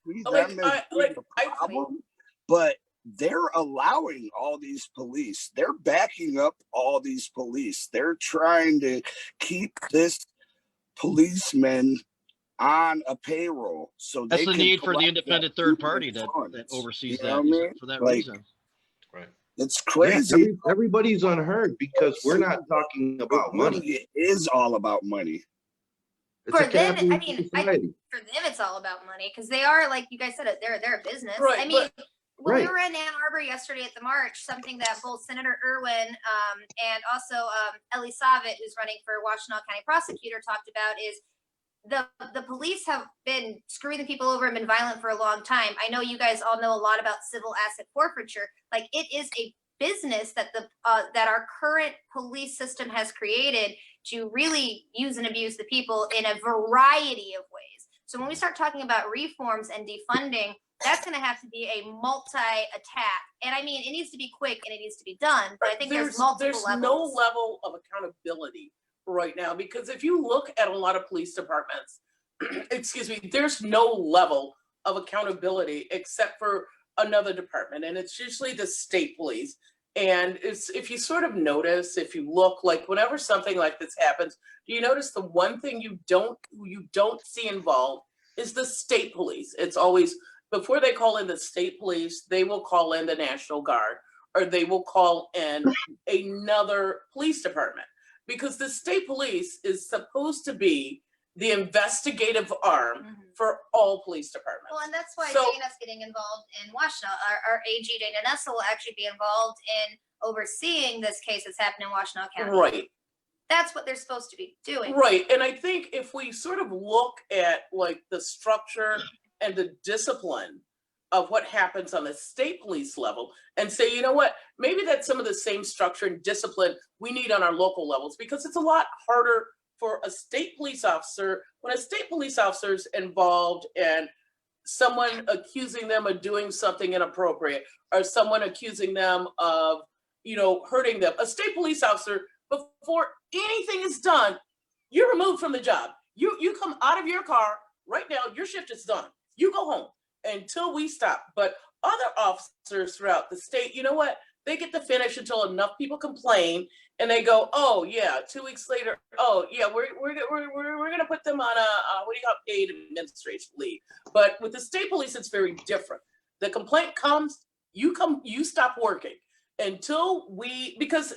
see like, them as being the problem, but they're allowing all these police. They're backing up all these police. They're trying to keep this policeman on a payroll, so That's they the can need for the collect independent that third party that funds. oversees You know that what I mean? for that Like, reason. Right. It's Yeah, crazy. everybody's unheard because we're not talking about money. It is all about money. It's For a them, I capitalist mean, society. For them, it's all about money because they are, like you guys said, they're a business. Right, I mean, when we Right. were in Ann Arbor yesterday at the march, something that both Senator Irwin and also Ellie Savitt, who's running for Washtenaw County Prosecutor, talked about is the police have been screwing the people over and been violent for a long time. I know you guys all know a lot about civil asset forfeiture. Like it is a business that that our current police system has created to really use and abuse the people in a variety of ways. So when we start talking about reforms and defunding, that's going to have to be a multi-attack. And I mean, it needs to be quick and it needs to be done. But I think there's multiple levels. no level of accountability right now, because if you look at a lot of police departments, excuse me, there's no level of accountability except for another department, and it's usually the state police. And it's, if you sort of notice, if you look, like whenever something like this happens, do you notice the one thing you don't see involved is the state police? It's always, before they call in the state police, they will call in the National Guard, or they will call in another police department, because the state police is supposed to be the investigative arm for all police departments. Well, and that's why So- Dana's getting involved in Washtenaw. Our AG Dana Nessa will actually be involved in overseeing this case that's happened in Washtenaw County. Right. That's what they're supposed to be doing. Right. And I think if we sort of look at like the structure and the discipline of what happens on the state police level and say, you know what, maybe that's some of the same structure and discipline we need on our local levels, because it's a lot harder for a state police officer when a state police officer is involved and someone accusing them of doing something inappropriate or someone accusing them of, you know, hurting them. A state police officer, before anything is done, you're removed from the job. You come out of your car right now, your shift is done. You go home until we stop. But other officers throughout the state, you know what? They get to finish until enough people complain and they go, oh yeah, 2 weeks later, oh yeah, we're gonna put them on a what do you call it, paid administration leave. But with the state police, it's very different. The complaint comes, you stop working until we, because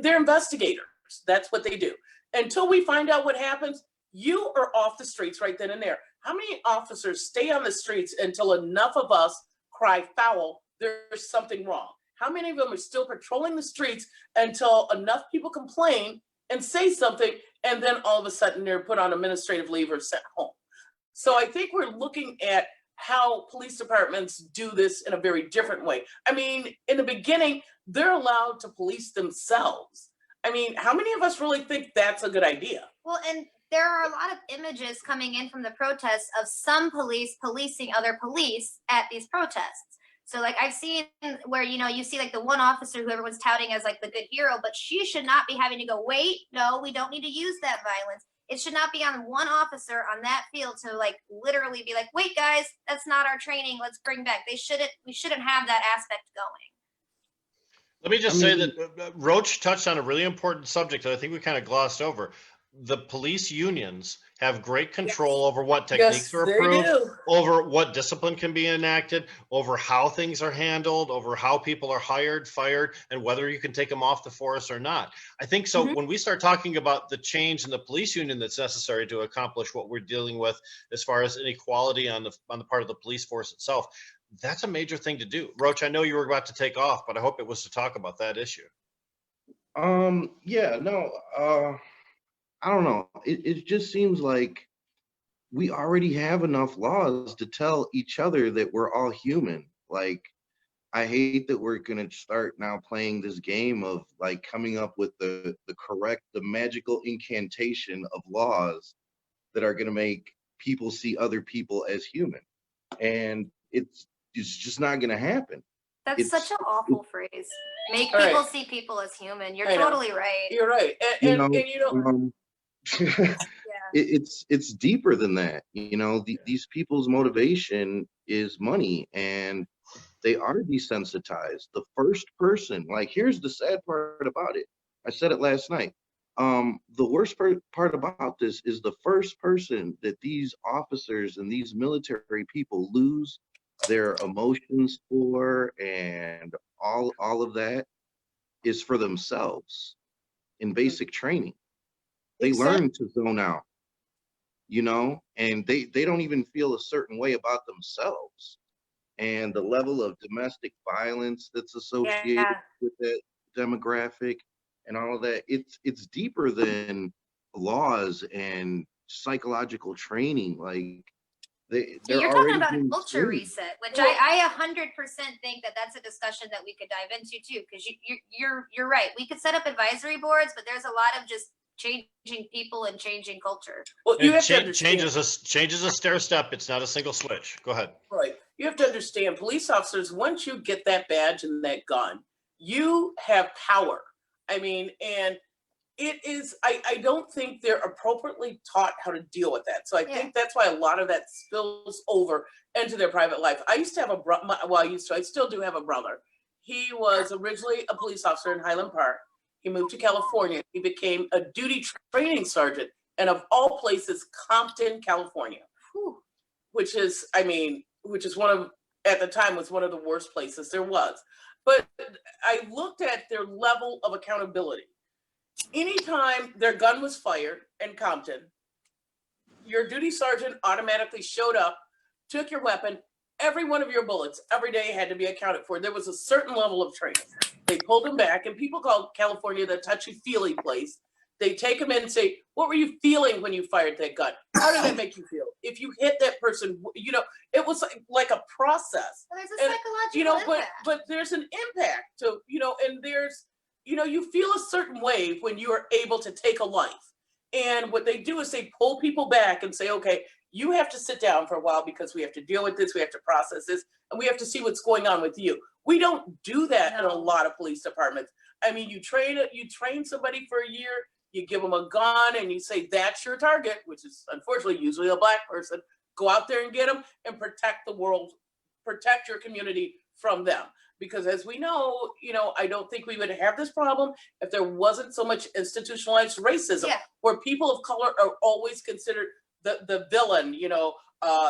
they're investigators. That's what they do. Until we find out what happens, you are off the streets right then and there. How many officers stay on the streets until enough of us cry foul, there's something wrong? How many of them are still patrolling the streets until enough people complain and say something, and then all of a sudden they're put on administrative leave or sent home? So I think we're looking at how police departments do this in a very different way. I mean, in the beginning, they're allowed to police themselves. I mean, how many of us really think that's a good idea? Well, and there are a lot of images coming in from the protests of some police policing other police at these protests. So like I've seen where, you know, you see like the one officer who everyone's touting as like the good hero, but she should not be having to go, wait, no, we don't need to use that violence. It should not be on one officer on that field to like literally be like, wait guys, that's not our training, let's bring back. We shouldn't have that aspect going. Let me just say that Roche touched on a really important subject that I think we kind of glossed over. The police unions have great control over what techniques are approved, over what discipline can be enacted, over how things are handled, over how people are hired, fired, and whether you can take them off the force or not. I think so. When we start talking about the change in the police union that's necessary to accomplish what we're dealing with as far as inequality on the part of the police force itself, that's a major thing to do. Roach, I know you were about to take off, but I hope it was to talk about that issue. Yeah, no, I don't know. It just seems like we already have enough laws to tell each other that we're all human. Like, I hate that we're gonna start now playing this game of like coming up with the magical incantation of laws that are gonna make people see other people as human. And it's just not gonna happen. That's such an awful phrase. Make people see people as human. You're totally right. You're right. And you know, it's deeper than that. You know, these people's motivation is money, and they are desensitized. The first person, like, here's the sad part about it. I said it last night. The worst part about this is the first person that these officers and these military people lose their emotions for, and all of that, is for themselves in basic training. They learn to zone out, you know, and they don't even feel a certain way about themselves. And the level of domestic violence that's associated with that demographic and all of that, it's deeper than laws and psychological training. Like, you're talking about a culture reset, which I 100% think that's a discussion that we could dive into too, because you're right. We could set up advisory boards, but there's a lot of just changing people and changing culture. Well, you have to understand, changes a stair step. It's not a single switch. Go ahead. Right. You have to understand, police officers, once you get that badge and that gun, you have power. I mean, and it is, I don't think they're appropriately taught how to deal with that. So I think that's why a lot of that spills over into their private life. I used to have I still do have a brother. He was originally a police officer in Highland Park. He moved to California. He became a duty training sergeant, and of all places, Compton, California, which is one of, at the time, was one of the worst places there was. But I looked at their level of accountability. Anytime their gun was fired in Compton, your duty sergeant automatically showed up, took your weapon. Every one of your bullets every day had to be accounted for. There was a certain level of training. They pulled them back, and people called California the touchy-feely place. They take them in and say, what were you feeling when you fired that gun? How did that make you feel? If you hit that person, you know, it was like a process. Well, there's a And, psychological you know, impact. but there's an impact to, you know, and there's, you know, you feel a certain way when you are able to take a life. And what they do is they pull people back and say, okay, you have to sit down for a while because we have to deal with this, we have to process this, and we have to see what's going on with you. We don't do that in a lot of police departments. I mean, you train somebody for a year, you give them a gun and you say, that's your target, which is unfortunately usually a Black person. Go out there and get them and protect the world, protect your community from them. Because as we know, you know, I don't think we would have this problem if there wasn't so much institutionalized racism, where people of color are always considered the villain, you know,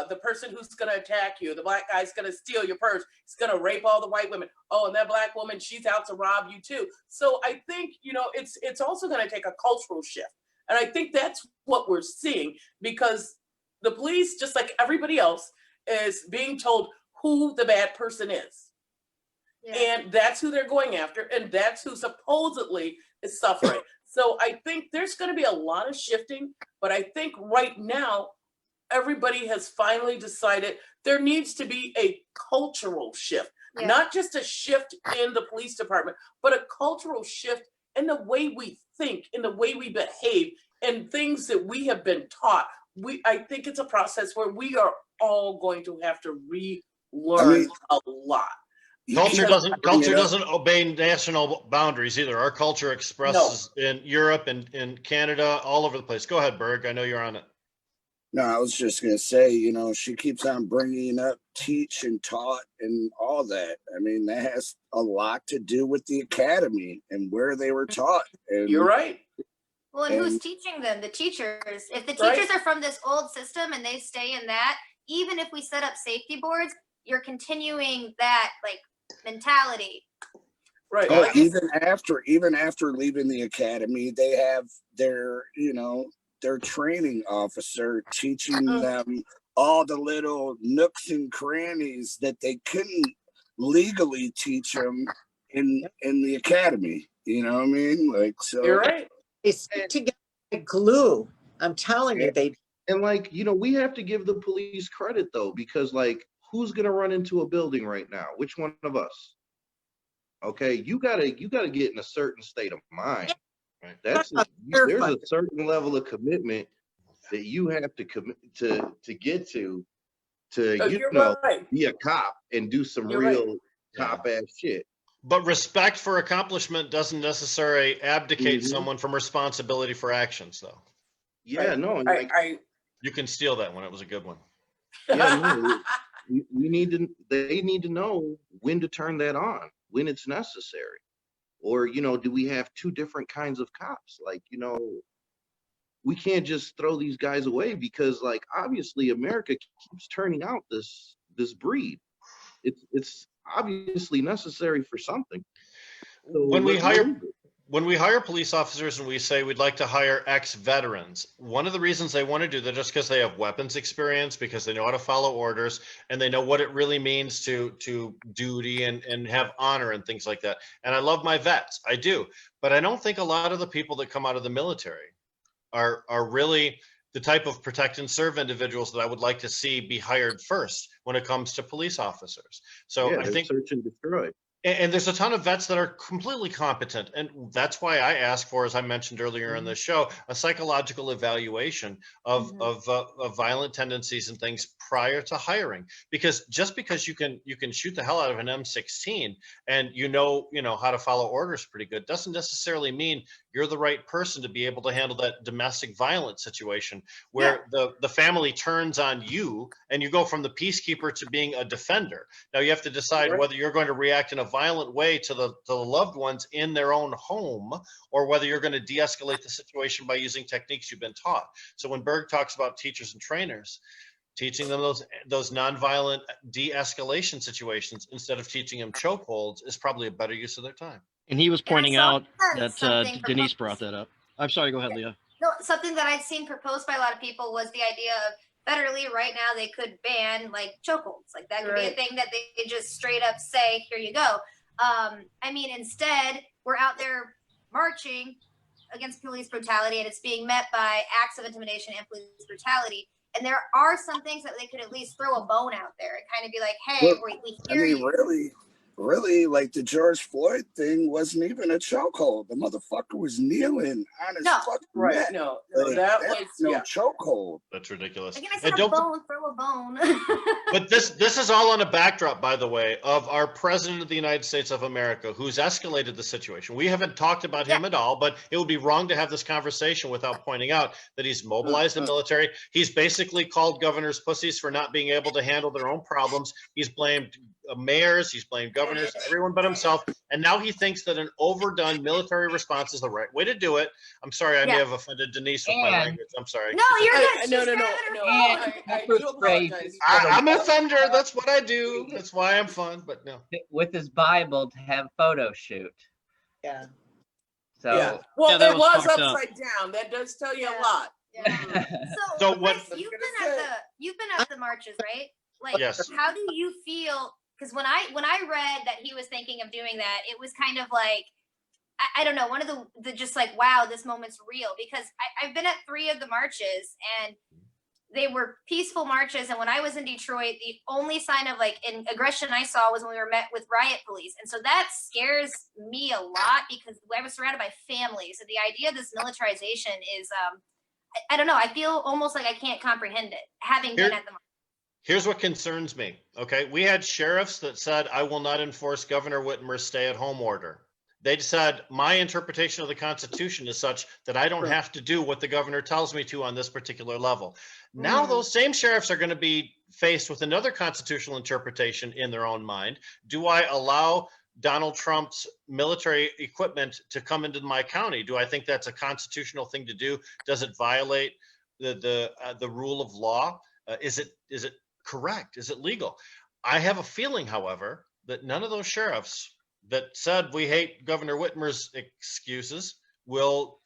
the person who's going to attack you, the Black guy's going to steal your purse, he's going to rape all the white women. Oh, and that Black woman, she's out to rob you too. So I think, you know, it's also going to take a cultural shift. And I think that's what we're seeing, because the police, just like everybody else, is being told who the bad person is. And that's who they're going after, and that's who supposedly is suffering. So I think there's going to be a lot of shifting, but I think right now, everybody has finally decided there needs to be a cultural shift, not just a shift in the police department, but a cultural shift in the way we think, in the way we behave, and things that we have been taught. I think it's a process where we are all going to have to relearn a lot. Culture doesn't obey national boundaries either. Our culture expresses in Europe and in Canada, all over the place. Go ahead, Berg. I know you're on it. No, I was just going to say, you know, she keeps on bringing up teach and taught and all that. I mean, that has a lot to do with the academy and where they were taught. And you're right. Well, and who's teaching them? The teachers. If the teachers are from this old system and they stay in that, even if we set up safety boards, you're continuing that like mentality. Right. Oh, even after leaving the academy, they have their, you know, their training officer teaching them all the little nooks and crannies that they couldn't legally teach them in the academy. You know what I mean? Like, so you're right. They stick together like glue. I'm telling you, they. And like, you know, we have to give the police credit though, because like, who's gonna run into a building right now? Which one of us? Okay, you gotta get in a certain state of mind. Right. There's a certain level of commitment that you have to commit to get to be a cop and do some real cop ass shit. But respect for accomplishment doesn't necessarily abdicate someone from responsibility for actions, though. Yeah, no, you can steal that one. It was a good one. Yeah, no, they need to know when to turn that on, when it's necessary. Or, you know, do we have two different kinds of cops? Like, you know, we can't just throw these guys away because, like, obviously America keeps turning out this breed. It's obviously necessary for something. So when we hire police officers and we say we'd like to hire ex-veterans, one of the reasons they want to do that just because they have weapons experience, because they know how to follow orders and they know what it really means to duty and have honor and things like that. And I love my vets, I do, but I don't think a lot of the people that come out of the military are really the type of protect and serve individuals that I would like to see be hired first when it comes to police officers. So I think search and destroy. And there's a ton of vets that are completely competent. And that's why I ask for, as I mentioned earlier in the show, a psychological evaluation of violent tendencies and things prior to hiring. Because just because you can shoot the hell out of an M16 and you know how to follow orders pretty good doesn't necessarily mean you're the right person to be able to handle that domestic violence situation where the family turns on you and you go from the peacekeeper to being a defender. Now you have to decide whether you're going to react in a violent way to the loved ones in their own home, or whether you're going to de-escalate the situation by using techniques you've been taught. So when Berg talks about teachers and trainers, teaching them those nonviolent de-escalation situations instead of teaching them chokeholds is probably a better use of their time. And he was pointing out that Denise brought that up. I'm sorry, go ahead, Leah. No, something that I'd seen proposed by a lot of people was the idea of federally right now they could ban like chokeholds. Like that could be a thing that they just straight up say, here you go. I mean, instead we're out there marching against police brutality, and it's being met by acts of intimidation and police brutality. And there are some things that they could at least throw a bone out there and kind of be like, hey, Well, we I hear mean, you. really, like the George Floyd thing wasn't even a chokehold. The motherfucker was kneeling on his fucking Right, neck. no, Like, that that's was, no yeah. chokehold. That's ridiculous. Again, I And said a don't- bone, throw a bone. But this is all on a backdrop, by the way, of our president of the United States of America, who's escalated the situation. We haven't talked about him at all, but it would be wrong to have this conversation without pointing out that he's mobilized the military. He's basically called governors pussies for not being able to handle their own problems. He's blamed mayors, he's blamed governors, everyone but himself. And now he thinks that an overdone military response is the right way to do it. I'm sorry, I may have offended Denise with my And- language. I'm sorry. No, you're good. No, She's no, no, grabbing her no. phone. I do apologize. I'm an offender. That's what I do. That's why I'm fun. But no. with his Bible to have photo shoot. Yeah. So Yeah. Well, Yeah, that it was was fucked up. upside down. That does tell you a Yeah. lot. Yeah. So So, what- Chris, you've been at the marches, right? Like, Yes. how do you feel? Because when I read that he was thinking of doing that, it was kind of like, I don't know, one of the just like, wow, this moment's real. Because I've been at 3 of the marches, and they were peaceful marches. And when I was in Detroit, the only sign of like aggression I saw was when we were met with riot police. And so that scares me a lot because I was surrounded by families. And the idea of this militarization is, I don't know, I feel almost like I can't comprehend it, having been at the march. Here's what concerns me. Okay. We had sheriffs that said, I will not enforce Governor Whitmer's stay-at-home order. They said, my interpretation of the Constitution is such that I don't have to do what the governor tells me to on this particular level. Now those same sheriffs are going to be faced with another constitutional interpretation in their own mind. Do I allow Donald Trump's military equipment to come into my county? Do I think that's a constitutional thing to do? Does it violate the rule of law? Is it correct? Is it legal? I have a feeling, however, that none of those sheriffs that said we hate Governor Whitmer's excuses will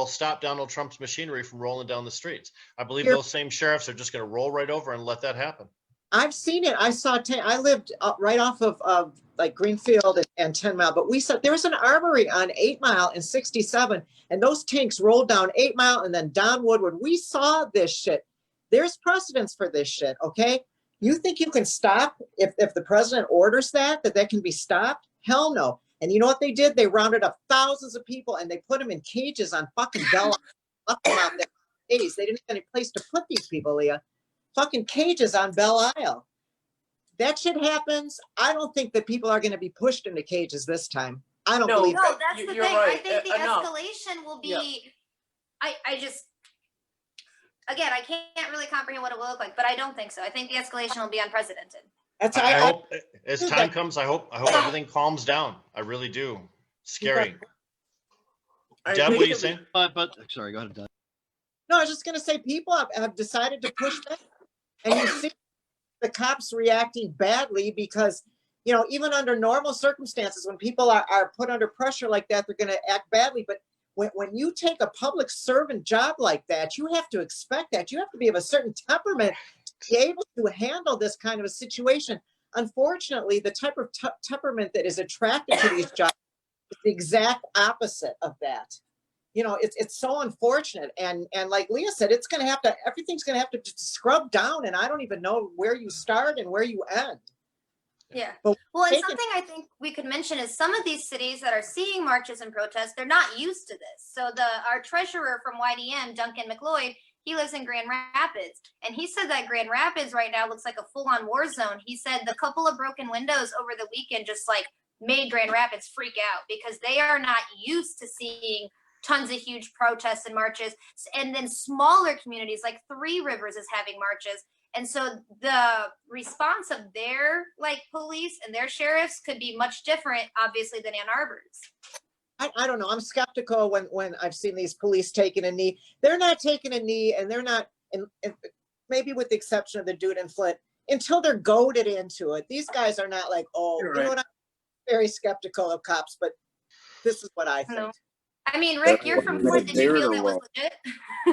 stop Donald Trump's machinery from rolling down the streets. I believe those same sheriffs are just going to roll right over and let that happen. I've seen it. I saw, I lived right off of like Greenfield and 10 Mile, but we saw there was an armory on 8 Mile and 67, and those tanks rolled down 8 Mile and then down Woodward. We saw this shit. There's precedence for this shit, okay? You think you can stop if the president orders that can be stopped? Hell no. And you know what they did? They rounded up thousands of people and they put them in cages on fucking Bell Isle. Left them out there for days. They didn't have any place to put these people, Leah. Fucking cages on Bell Isle. That shit happens. I don't think that people are going to be pushed into cages this time. I don't believe No, that. that's the thing. You're right. I think the Enough. escalation will be, Yeah. I just, again, I can't really comprehend what it will look like, but I don't think so. I think the escalation will be unprecedented. That's I hope as time comes, I hope everything calms down. I really do. Scary. I Deb, think what are you it- saying? But sorry, go ahead, Doug. No, I was just going to say people have decided to push back. And you see the cops reacting badly because, you know, even under normal circumstances, when people are put under pressure like that, they're going to act badly. But when you take a public servant job like that, you have to expect that. You have to be of a certain temperament to be able to handle this kind of a situation. Unfortunately, the type of temperament that is attracted to these jobs is the exact opposite of that. You know, it's so unfortunate. And like Leah said, everything's going to have to just scrub down. And I don't even know where you start and where you end. Yeah. But Well, and take it- something I think we could mention is some of these cities that are seeing marches and protests, they're not used to this. So our treasurer from YDM, Duncan McLeod, he lives in Grand Rapids, and he said that Grand Rapids right now looks like a full-on war zone. He said the couple of broken windows over the weekend just like made Grand Rapids freak out because they are not used to seeing tons of huge protests and marches. And then smaller communities like Three Rivers is having marches. And so the response of their like police and their sheriffs could be much different, obviously, than Ann Arbor's. I don't know. I'm skeptical when I've seen these police taking a knee. They're not taking a knee, and they're not, and maybe with the exception of the dude in Flint, until they're goaded into it. These guys are not like, oh, You're you know right. what? I'm very skeptical of cops, but this is what I think. No. I mean, Rick, you're from Flint. Did you feel that was legit?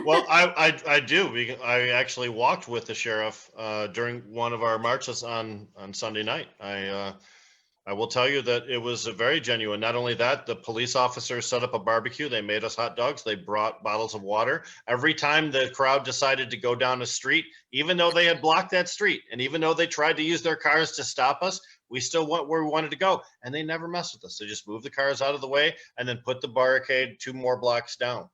Well, I do. I actually walked with the sheriff during one of our marches on Sunday night. I I will tell you that it was very genuine. Not only that, the police officers set up a barbecue. They made us hot dogs. They brought bottles of water. Every time the crowd decided to go down a street, even though they had blocked that street, and even though they tried to use their cars to stop us, we still went where we wanted to go. And they never messed with us. They just moved the cars out of the way and then put the barricade 2 more blocks down.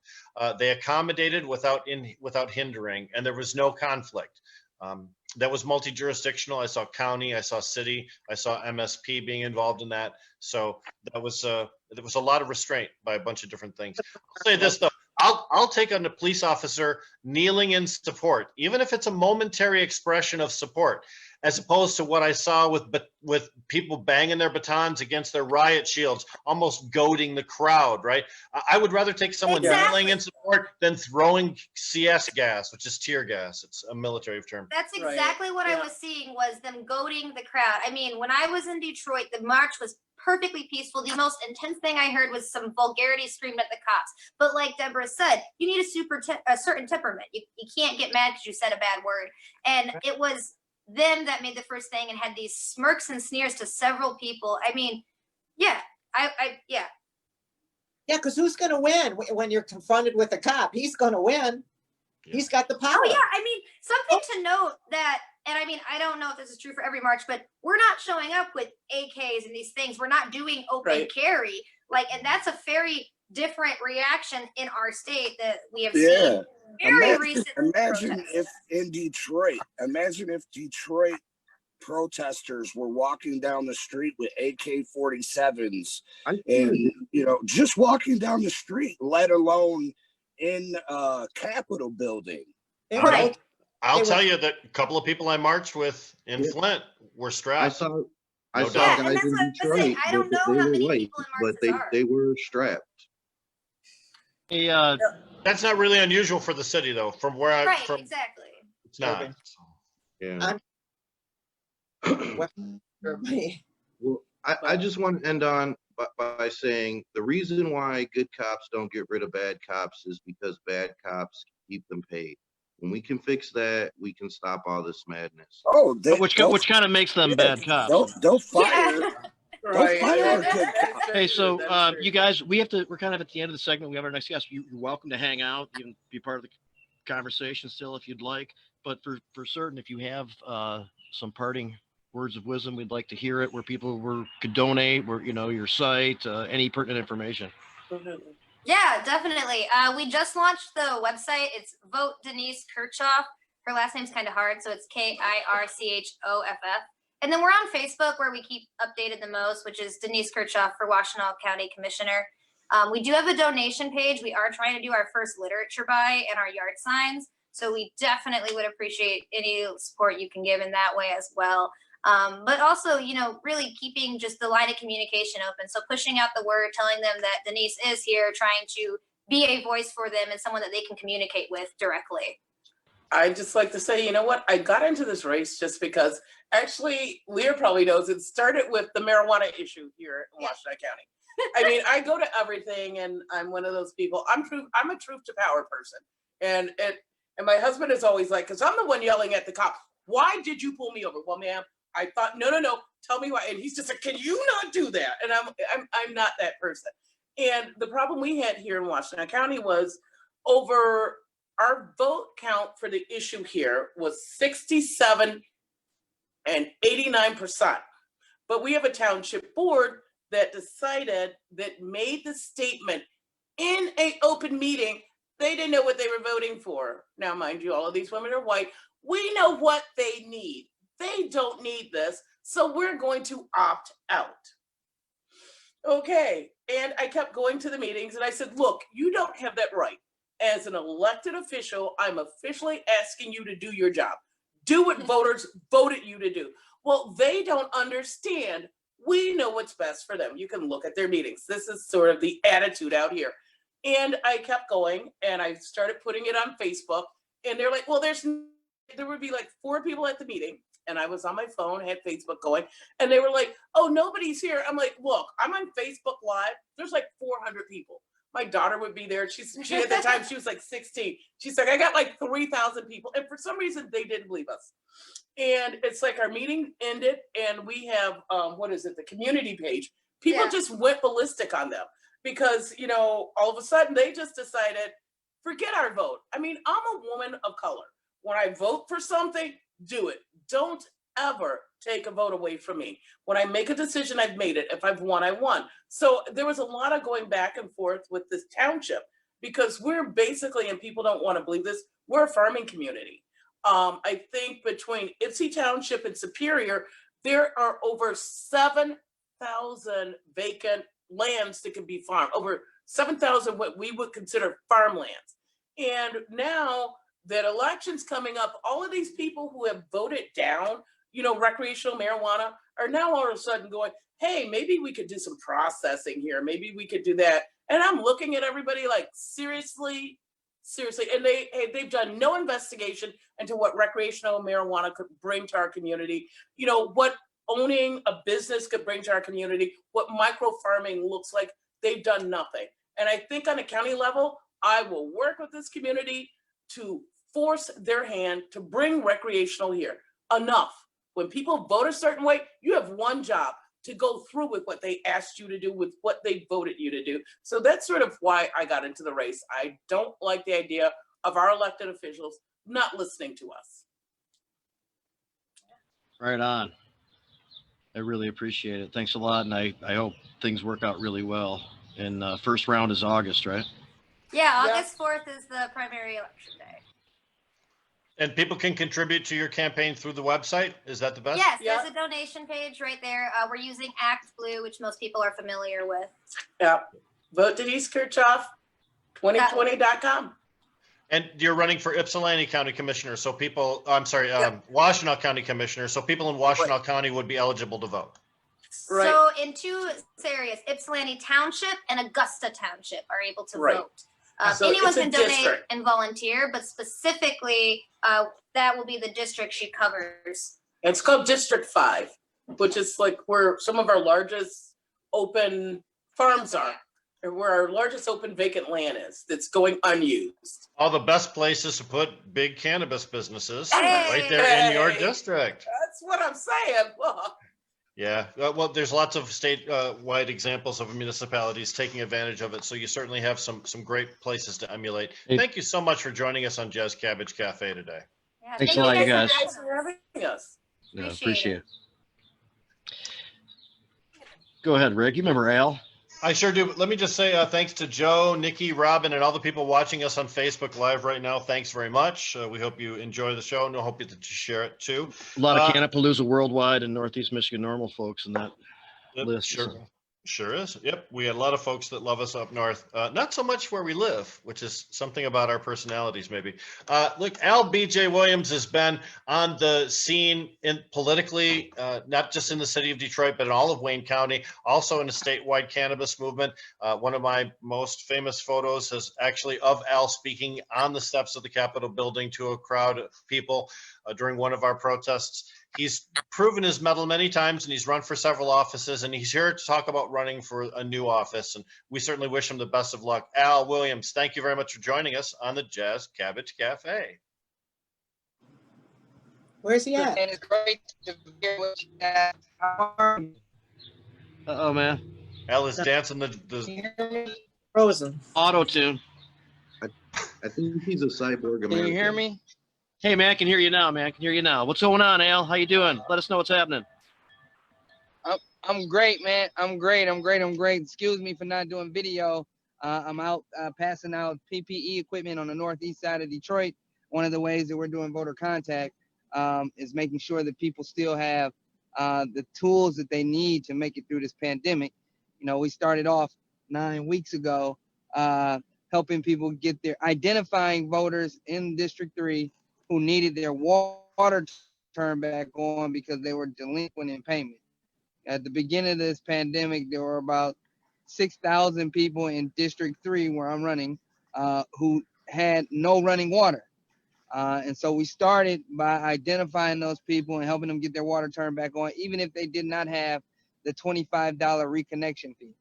They accommodated without hindering, and there was no conflict. That was multi-jurisdictional. I saw county, I saw city, I saw MSP being involved in that. So that was there was a lot of restraint by a bunch of different things. I'll say this though, I'll take on a police officer kneeling in support, even if it's a momentary expression of support, as opposed to what I saw with people banging their batons against their riot shields, almost goading the crowd, right? I would rather take someone kneeling in support than throwing CS gas, which is tear gas. It's a military term. That's exactly what I was seeing, was them goading the crowd. I mean, when I was in Detroit, the march was perfectly peaceful. The most intense thing I heard was some vulgarity screamed at the cops. But like Deborah said, you need a certain temperament. You can't get mad because you said a bad word. And it was them that made the first thing and had these smirks and sneers to several people. I mean, yeah, yeah. Yeah, because who's going to win when you're confronted with a cop? He's going to win. He's got the power. Oh, yeah. I mean, something to note that, and I mean, I don't know if this is true for every march, but we're not showing up with AKs and these things. We're not doing open carry. Like, and that's a very different reaction in our state that we have seen very recently. Imagine if in Detroit, Detroit protesters were walking down the street with AK-47s and, just walking down the street, let alone in a Capitol building. I'll tell you that a couple of people I marched with in Flint were strapped. I saw guys in Detroit, I don't know how many white, people in but they were strapped. That's not really unusual for the city, though. From where exactly. It's not. Yeah. Well, I just want to end on by saying the reason why good cops don't get rid of bad cops is because bad cops keep them paid. When we can fix that, we can stop all this madness. Which kind of makes them bad cops. Don't fire. Don't fire good cops. Hey, so you guys, we're kind of at the end of the segment. We have our next guest. You're welcome to hang out, even be part of the conversation still if you'd like. But for certain, if you have some parting words of wisdom, we'd like to hear it, where people could donate, where your site, any pertinent information. Yeah, definitely. We just launched the website. It's Vote Denise Kirchoff. Her last name's kind of hard, so it's Kirchoff. And then we're on Facebook, where we keep updated the most, which is Denise Kirchoff for Washtenaw County Commissioner. We do have a donation page. We are trying to do our first literature buy and our yard signs. So we definitely would appreciate any support you can give in that way as well. But also, really keeping just the line of communication open. So pushing out the word, telling them that Denise is here, trying to be a voice for them and someone that they can communicate with directly. I'd just like to say, you know what? I got into this race just because, actually, Leah probably knows, it started with the marijuana issue here in Washtenaw County. I mean, I go to everything, and I'm one of those people. I'm a truth to power person. And my husband is always like, because I'm the one yelling at the cop, why did you pull me over? Well, ma'am, I thought, no, tell me why. And he's just like, can you not do that? And I'm not that person. And the problem we had here in Washtenaw County was over our vote count for the issue here was 67 and 89%. But we have a township board that made the statement in an open meeting. They didn't know what they were voting for. Now, mind you, all of these women are white. We know what they need. They don't need this, so we're going to opt out. Okay, and I kept going to the meetings, and I said, look, you don't have that right. As an elected official, I'm officially asking you to do your job. Do what voters voted you to do. Well, they don't understand. We know what's best for them. You can look at their meetings. This is sort of the attitude out here. And I kept going, and I started putting it on Facebook, and they're like, well, there would be like 4 people at the meeting. And I was on my phone, had Facebook going, and they were like, oh, nobody's here. I'm like, look, I'm on Facebook Live. There's like 400 people. My daughter would be there. She at the time, she was like 16. She's like, I got like 3,000 people. And for some reason, they didn't believe us. And it's like our meeting ended and we have, the community page. People just went ballistic on them because, all of a sudden they just decided, forget our vote. I mean, I'm a woman of color. When I vote for something, do it. Don't ever take a vote away from me. When I make a decision, I've made it. If I've won, I won. So there was a lot of going back and forth with this township because we're basically, and people don't want to believe this, we're a farming community. I think between Ypsi Township and Superior, there are over 7,000 vacant lands that can be farmed, over 7,000 what we would consider farmlands. And now that election's coming up, all of these people who have voted down, recreational marijuana are now all of a sudden going, hey, maybe we could do some processing here. Maybe we could do that. And I'm looking at everybody like, seriously? And they've done no investigation into what recreational marijuana could bring to our community. What owning a business could bring to our community, what micro farming looks like. They've done nothing. And I think on a county level, I will work with this community to force their hand to bring recreational here. Enough. When people vote a certain way, you have one job, to go through with what they asked you to do, with what they voted you to do. So that's sort of why I got into the race. I don't like the idea of our elected officials not listening to us. Right on. I really appreciate it. Thanks a lot. And I hope things work out really well. And first round is August, right? Yeah, August 4th is the primary election day. And people can contribute to your campaign through the website. Is that the best? Yes, there's a donation page right there. We're using Act Blue, which most people are familiar with. Yeah. Vote Denise Kirchoff, 2020.com. And you're running for Ypsilanti County Commissioner. So Washtenaw County Commissioner. So people in Washtenaw County would be eligible to vote. Right. So in two areas, Ypsilanti Township and Augusta Township are able to vote. So anyone it's a can donate district. and volunteer, but specifically, that will be the district she covers. It's called District 5, which is like where some of our largest open farms are, or where our largest open vacant land is that's going unused. All the best places to put big cannabis businesses Hey! right there in your district. That's what I'm saying. Yeah, well, there's lots of statewide examples of municipalities taking advantage of it. So you certainly have some great places to emulate. Hey. Thank you so much for joining us on Jazz Cabbage Cafe today. Yeah, Thanks thank a lot, you guys. Thanks for having us. Yeah, Appreciate appreciate it. Go ahead, Rick. You remember Al? I sure do. Let me just say thanks to Joe, Nikki, Robin, and all the people watching us on Facebook Live right now. Thanks very much. We hope you enjoy the show, and we hope that you share it too. A lot of Cannapalooza worldwide and Northeast Michigan normal folks in that list. Sure. So. Sure is. Yep. We had a lot of folks that love us up north. Not so much where we live, which is something about our personalities, maybe. Look, Al B.J. Williams has been on the scene politically, not just in the city of Detroit, but in all of Wayne County, also in the statewide cannabis movement. One of my most famous photos is actually of Al speaking on the steps of the Capitol building to a crowd of people during one of our protests. He's proven his mettle many times, and he's run for several offices, and he's here to talk about running for a new office, and we certainly wish him the best of luck. Al Williams, thank you very much for joining us on the Jazz Cabbage Cafe. Where's he at? And it's great to hear what you got. Uh-oh, man. Al is dancing the Can you hear me? Frozen. Auto-tune. I think he's a cyborg American. Can you hear me? Hey, man, I can hear you now, man. I can hear you now. What's going on, Al? How you doing? Let us know what's happening. I'm great, man. I'm great. Excuse me for not doing video. I'm out passing out PPE equipment on the northeast side of Detroit. One of the ways that we're doing voter contact is making sure that people still have the tools that they need to make it through this pandemic. You know, we started off 9 weeks ago helping people get their identifying voters in District 3 who needed their water turned back on because they were delinquent in payment. At the beginning of this pandemic, there were about 6,000 people in District 3, where I'm running, who had no running water. And so we started by identifying those people and helping them get their water turned back on, even if they did not have the $25 reconnection fee.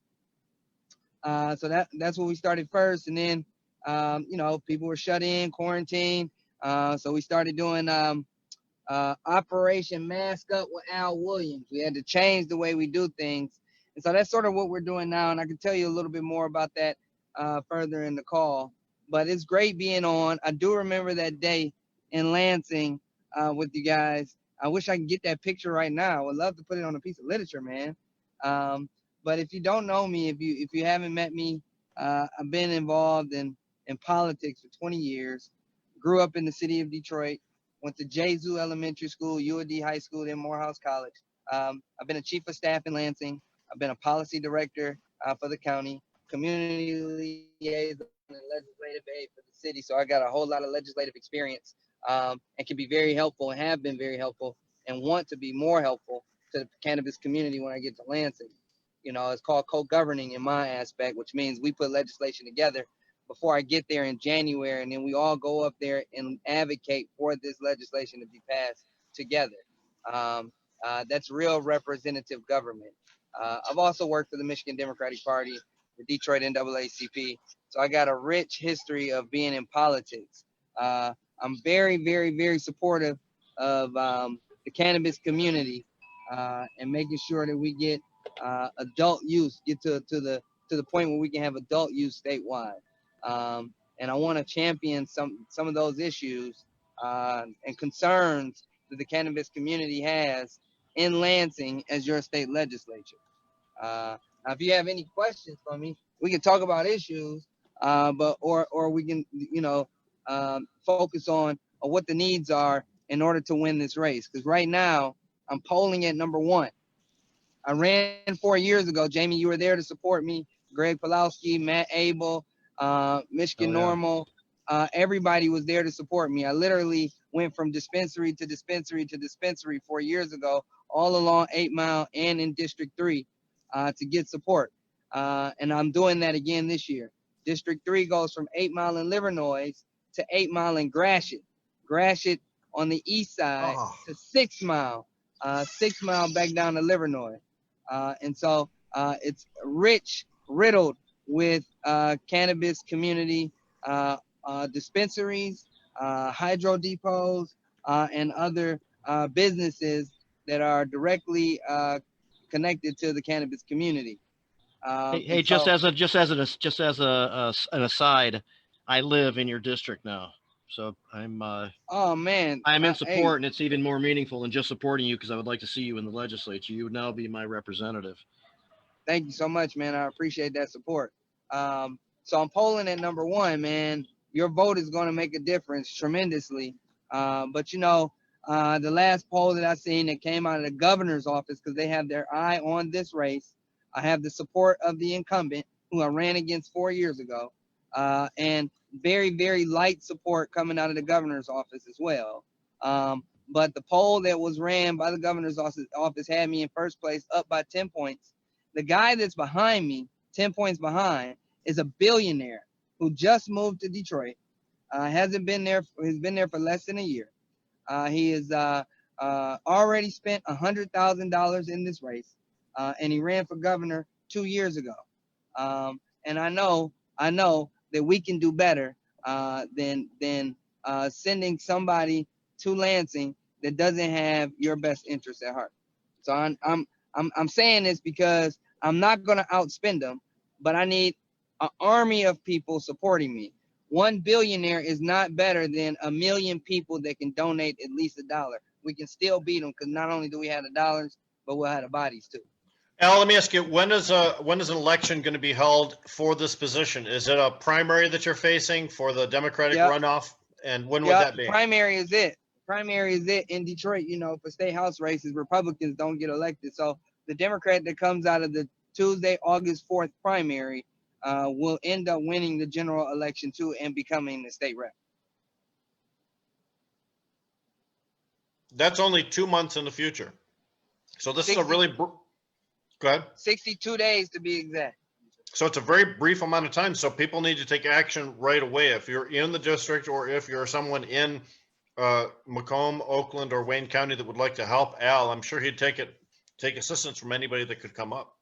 So that's what we started first. And then, you know, people were shut in, quarantined. So we started doing Operation Mask Up with Al Williams. We had to change the way we do things. And so that's sort of what we're doing now. And I can tell you a little bit more about that further in the call. But it's great being on. I do remember that day in Lansing with you guys. I wish I could get that picture right now. I would love to put it on a piece of literature, man. But if you don't know me, if you haven't met me, I've been involved in politics for 20 years. Grew up in the city of Detroit. Went to Jesu Elementary School, UAD High School, then Morehouse College. I've been a chief of staff in Lansing. I've been a policy director for the county, community liaison, and legislative aide for the city. So I got a whole lot of legislative experience and can be very helpful and have been very helpful and want to be more helpful to the cannabis community when I get to Lansing. You know, it's called co-governing in my aspect, which means we put legislation together before I get there in January, and then we all go up there and advocate for this legislation to be passed together. That's real representative government. I've also worked for the Michigan Democratic Party, the Detroit NAACP, so I got a rich history of being in politics. I'm very, very, very supportive of the cannabis community and making sure that we get adult use, get to the point where we can have adult use statewide. And I want to champion some of those issues and concerns that the cannabis community has in Lansing as your state legislature. Now, if you have any questions for me, we can talk about issues, or we can, you know, focus on what the needs are in order to win this race. Because right now, I'm polling at number 1. I ran 4 years ago. Jamie, you were there to support me. Greg Pawlowski, Matt Abel, Michigan Normal. Everybody was there to support me. I literally went from dispensary to dispensary to dispensary 4 years ago, all along 8 Mile and in District 3 to get support. And I'm doing that again this year. District 3 goes from 8 Mile in Livernois to 8 Mile in Gratiot. Gratiot on the east side to 6 Mile. 6 Mile back down to Livernois. And so it's riddled with cannabis community dispensaries, hydro depots, and other businesses that are directly connected to the cannabis community. Hey, just as an aside, I live in your district now, so I'm oh man, I'm in support, and it's even more meaningful than just supporting you because I would like to see you in the legislature. You would now be my representative. Thank you so much, man. I appreciate that support. So I'm polling at number 1, man. Your vote is going to make a difference tremendously. But you know, the last poll that I seen that came out of the governor's office, because they have their eye on this race, I have the support of the incumbent who I ran against 4 years ago, and very, very light support coming out of the governor's office as well. But the poll that was ran by the governor's office had me in first place, up by 10 points. The guy that's behind me, 10 points behind, is a billionaire who just moved to Detroit. He's been there for less than a year. He has already spent $100,000 in this race, and he ran for governor 2 years ago. And I know that we can do better than sending somebody to Lansing that doesn't have your best interest at heart. So I'm saying this because I'm not going to outspend them, but I need an army of people supporting me. One billionaire is not better than a million people that can donate at least $1. We can still beat them because not only do we have the dollars, but we'll have the bodies too. Al, let me ask you, when is an election going to be held for this position? Is it a primary that you're facing for the Democratic runoff? And when would that be? Primary is it. Primary is it in Detroit. You know, for state house races, Republicans don't get elected. So the Democrat that comes out of the Tuesday, August 4th primary will end up winning the general election too and becoming the state rep. That's only 2 months in the future. So this is a really, go ahead. 62 days to be exact. So it's a very brief amount of time. So people need to take action right away. If you're in the district or if you're someone in Macomb, Oakland, or Wayne County that would like to help Al, I'm sure he'd take assistance from anybody that could come up.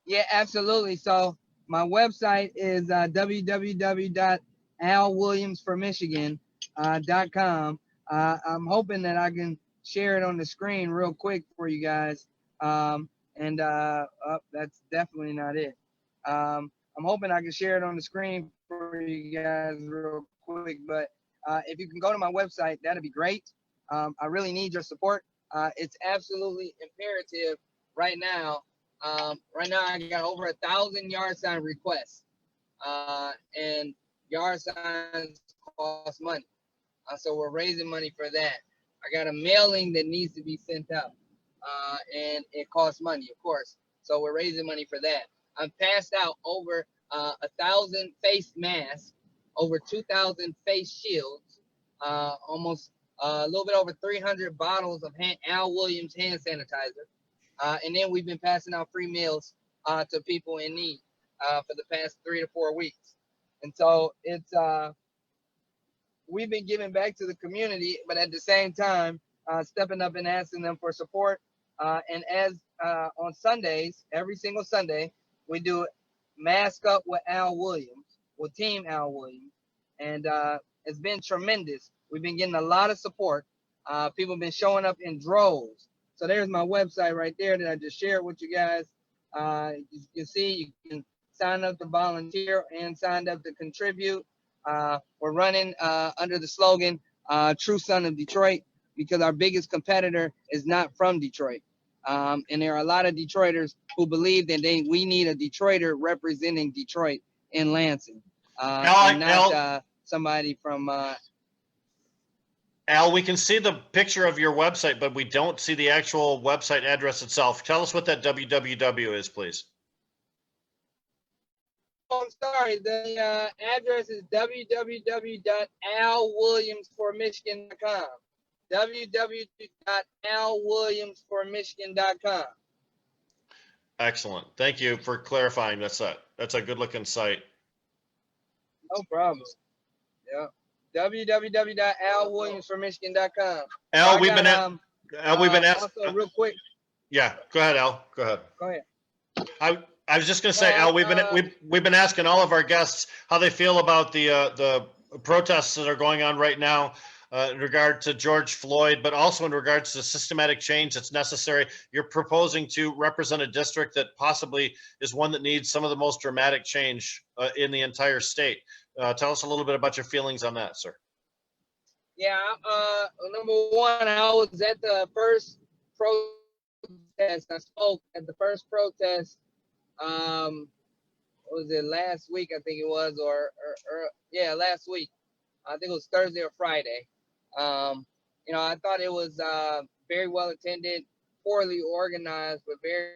Yeah, absolutely. So my website is www.alwilliamsformichigan.com. I'm hoping that I can share it on the screen real quick for you guys. That's definitely not it. I'm hoping I can share it on the screen for you guys real quick. But if you can go to my website, that'd be great. I really need your support. It's absolutely imperative right now. Right now, I got over 1,000 yard sign requests, and yard signs cost money. So we're raising money for that. I got a mailing that needs to be sent out, and it costs money, of course. So we're raising money for that. I've passed out over 1,000 face masks, over 2,000 face shields, almost a little bit over 300 bottles of Al Williams hand sanitizer. And then we've been passing out free meals to people in need for the past 3 to 4 weeks. And so it's we've been giving back to the community, but at the same time, stepping up and asking them for support. And as on Sundays, every single Sunday, we do Mask Up with Al Williams, with Team Al Williams. And it's been tremendous. We've been getting a lot of support. People have been showing up in droves. So there's my website right there that I just shared with you guys. You can see you can sign up to volunteer and sign up to contribute. We're running under the slogan, True Son of Detroit, because our biggest competitor is not from Detroit. And there are a lot of Detroiters who believe that we need a Detroiter representing Detroit in Lansing. And not somebody from... Al, we can see the picture of your website, but we don't see the actual website address itself. Tell us what that www is, please. Oh, I'm sorry. The address is www.alwilliamsformichigan.com. www.alwilliamsformichigan.com. Excellent. Thank you for clarifying. That's a good looking site. No problem. Yeah. www.alwilliamsformichigan.com. Al, we've been asked. Also, real quick. Yeah, go ahead, Al. Go ahead. Go ahead. I was just going to say, Al, we've been asking all of our guests how they feel about the protests that are going on right now in regard to George Floyd, but also in regards to systematic change that's necessary. You're proposing to represent a district that possibly is one that needs some of the most dramatic change in the entire state. Tell us a little bit about your feelings on that, sir. Yeah, number one, I was at the first protest. I spoke at the first protest. What was it, last week? I think it was, or last week. I think it was Thursday or Friday. I thought it was very well attended, poorly organized, but very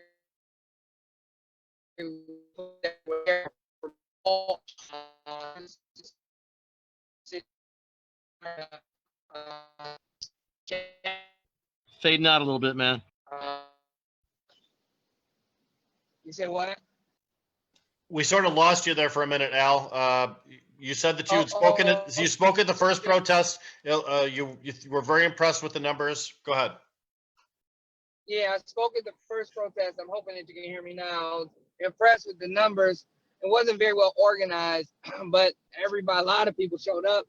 Fading out a little bit, man. You said what? We sort of lost you there for a minute, Al. You said that you had spoken. You spoke at the first protest. You were very impressed with the numbers. Go ahead. Yeah, I spoke at the first protest. I'm hoping that you can hear me now. Impressed with the numbers. It wasn't very well organized, but a lot of people showed up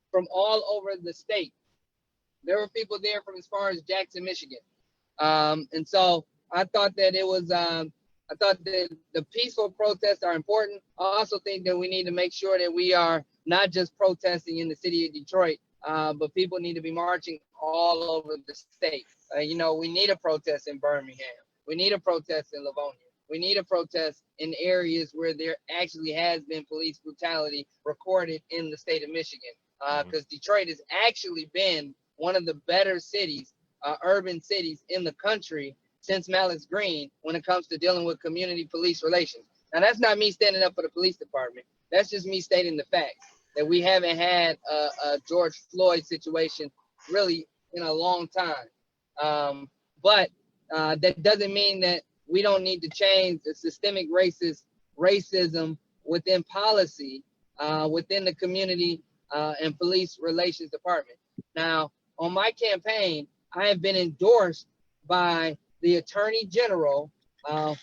from all over the state. There were people there from as far as Jackson, Michigan. And so I thought that it was, I thought that the peaceful protests are important. I also think that we need to make sure that we are not just protesting in the city of Detroit, but people need to be marching all over the state. We need a protest in Birmingham. We need a protest in Livonia. We need a protest in areas where there actually has been police brutality recorded in the state of Michigan. Because Detroit has actually been one of the better cities, urban cities in the country since Malice Green when it comes to dealing with community police relations. Now, that's not me standing up for the police department. That's just me stating the fact that we haven't had a George Floyd situation really in a long time. But that doesn't mean that we don't need to change the systemic racism within policy, within the community and police relations department. Now, on my campaign, I have been endorsed by the Attorney General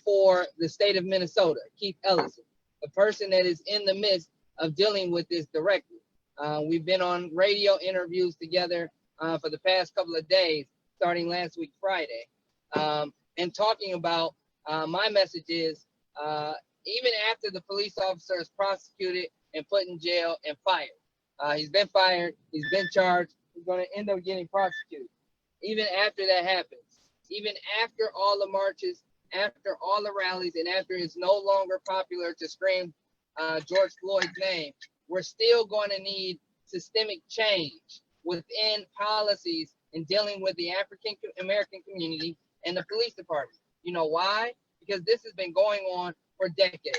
for the state of Minnesota, Keith Ellison, the person that is in the midst of dealing with this directly. We've been on radio interviews together for the past couple of days, starting last week, Friday, and talking about my message is even after the police officer is prosecuted and put in jail and fired, he's been fired, he's been charged, he's going to end up getting prosecuted. Even after that happens, even after all the marches, after all the rallies, and after it's no longer popular to scream George Floyd's name, we're still going to need systemic change within policies in dealing with the African American community and the police department. You know why? Because this has been going on for decades,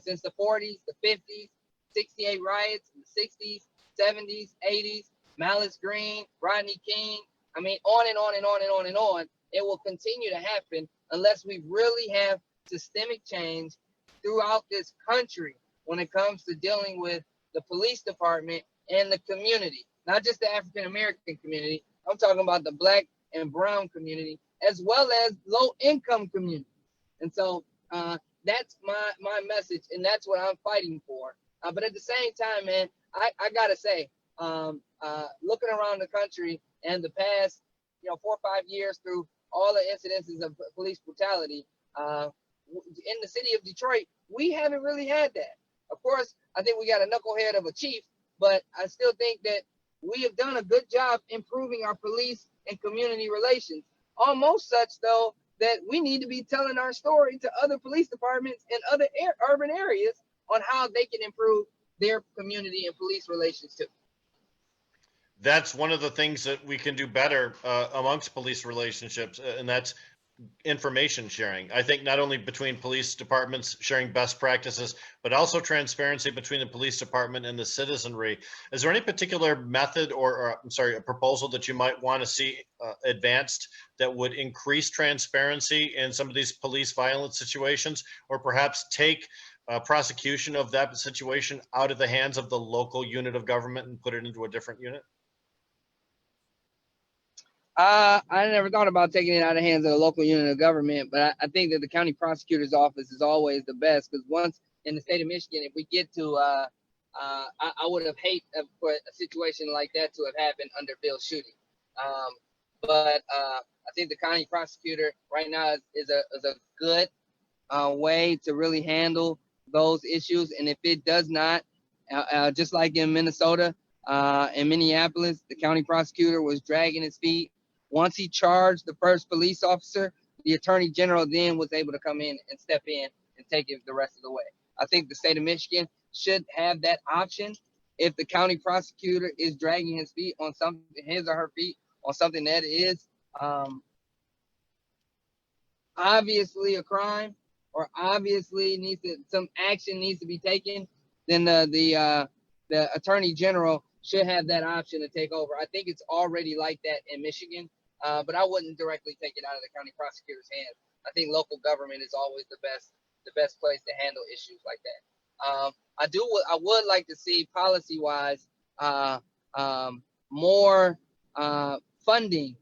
since the 40s, the 50s, 68 riots, the 60s, 70s, 80s, Malice Green, Rodney King. I mean, on and on and on and on and on. It will continue to happen unless we really have systemic change throughout this country when it comes to dealing with the police department and the community, not just the African American community. I'm talking about the Black and brown community, as well as low income community. And so that's my message, and that's what I'm fighting for. But at the same time, man, I gotta say, looking around the country and the past, 4 or 5 years through all the incidences of police brutality in the city of Detroit, we haven't really had that. Of course, I think we got a knucklehead of a chief, but I still think that we have done a good job improving our police and community relations. Almost such, though, that we need to be telling our story to other police departments in other urban areas on how they can improve their community and police relations too. That's one of the things that we can do better amongst police relationships, and that's information sharing. I think not only between police departments sharing best practices, but also transparency between the police department and the citizenry. Is there any particular method or a proposal that you might want to see advanced that would increase transparency in some of these police violence situations, or perhaps take prosecution of that situation out of the hands of the local unit of government and put it into a different unit? I never thought about taking it out of the hands of the local unit of government, but I think that the county prosecutor's office is always the best, because once in the state of Michigan, if we get to, I would have hated for a situation like that to have happened under Bill's shooting. But I think the county prosecutor right now is a good way to really handle those issues. And if it does not, just like in Minnesota, in Minneapolis, the county prosecutor was dragging his feet. Once he charged the first police officer, the attorney general then was able to come in and step in and take it the rest of the way. I think the state of Michigan should have that option. If the county prosecutor is dragging his feet on something, his or her feet on something that is obviously a crime, or obviously some action needs to be taken, then the attorney general should have that option to take over. I think it's already like that in Michigan, but I wouldn't directly take it out of the county prosecutor's hands. I think local government is always the best place to handle issues like that. I would like to see policy-wise more funding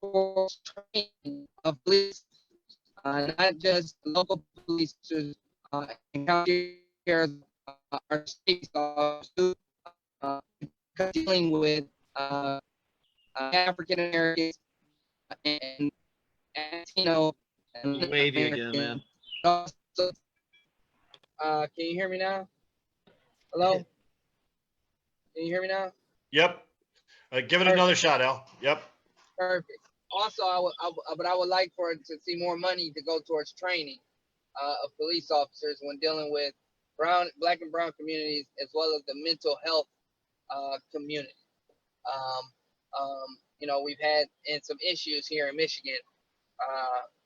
towards training of police, not just local police and county sheriffs, our state officers, dealing with African Americans and Latino. Wavy again, man. Also, can you hear me now? Hello? Can you hear me now? Yep. Give it another shot, Al. Yep. Perfect. Also, I would like for it to see more money to go towards training of police officers when dealing with Black and brown communities, as well as the mental health community. We've had some issues here in Michigan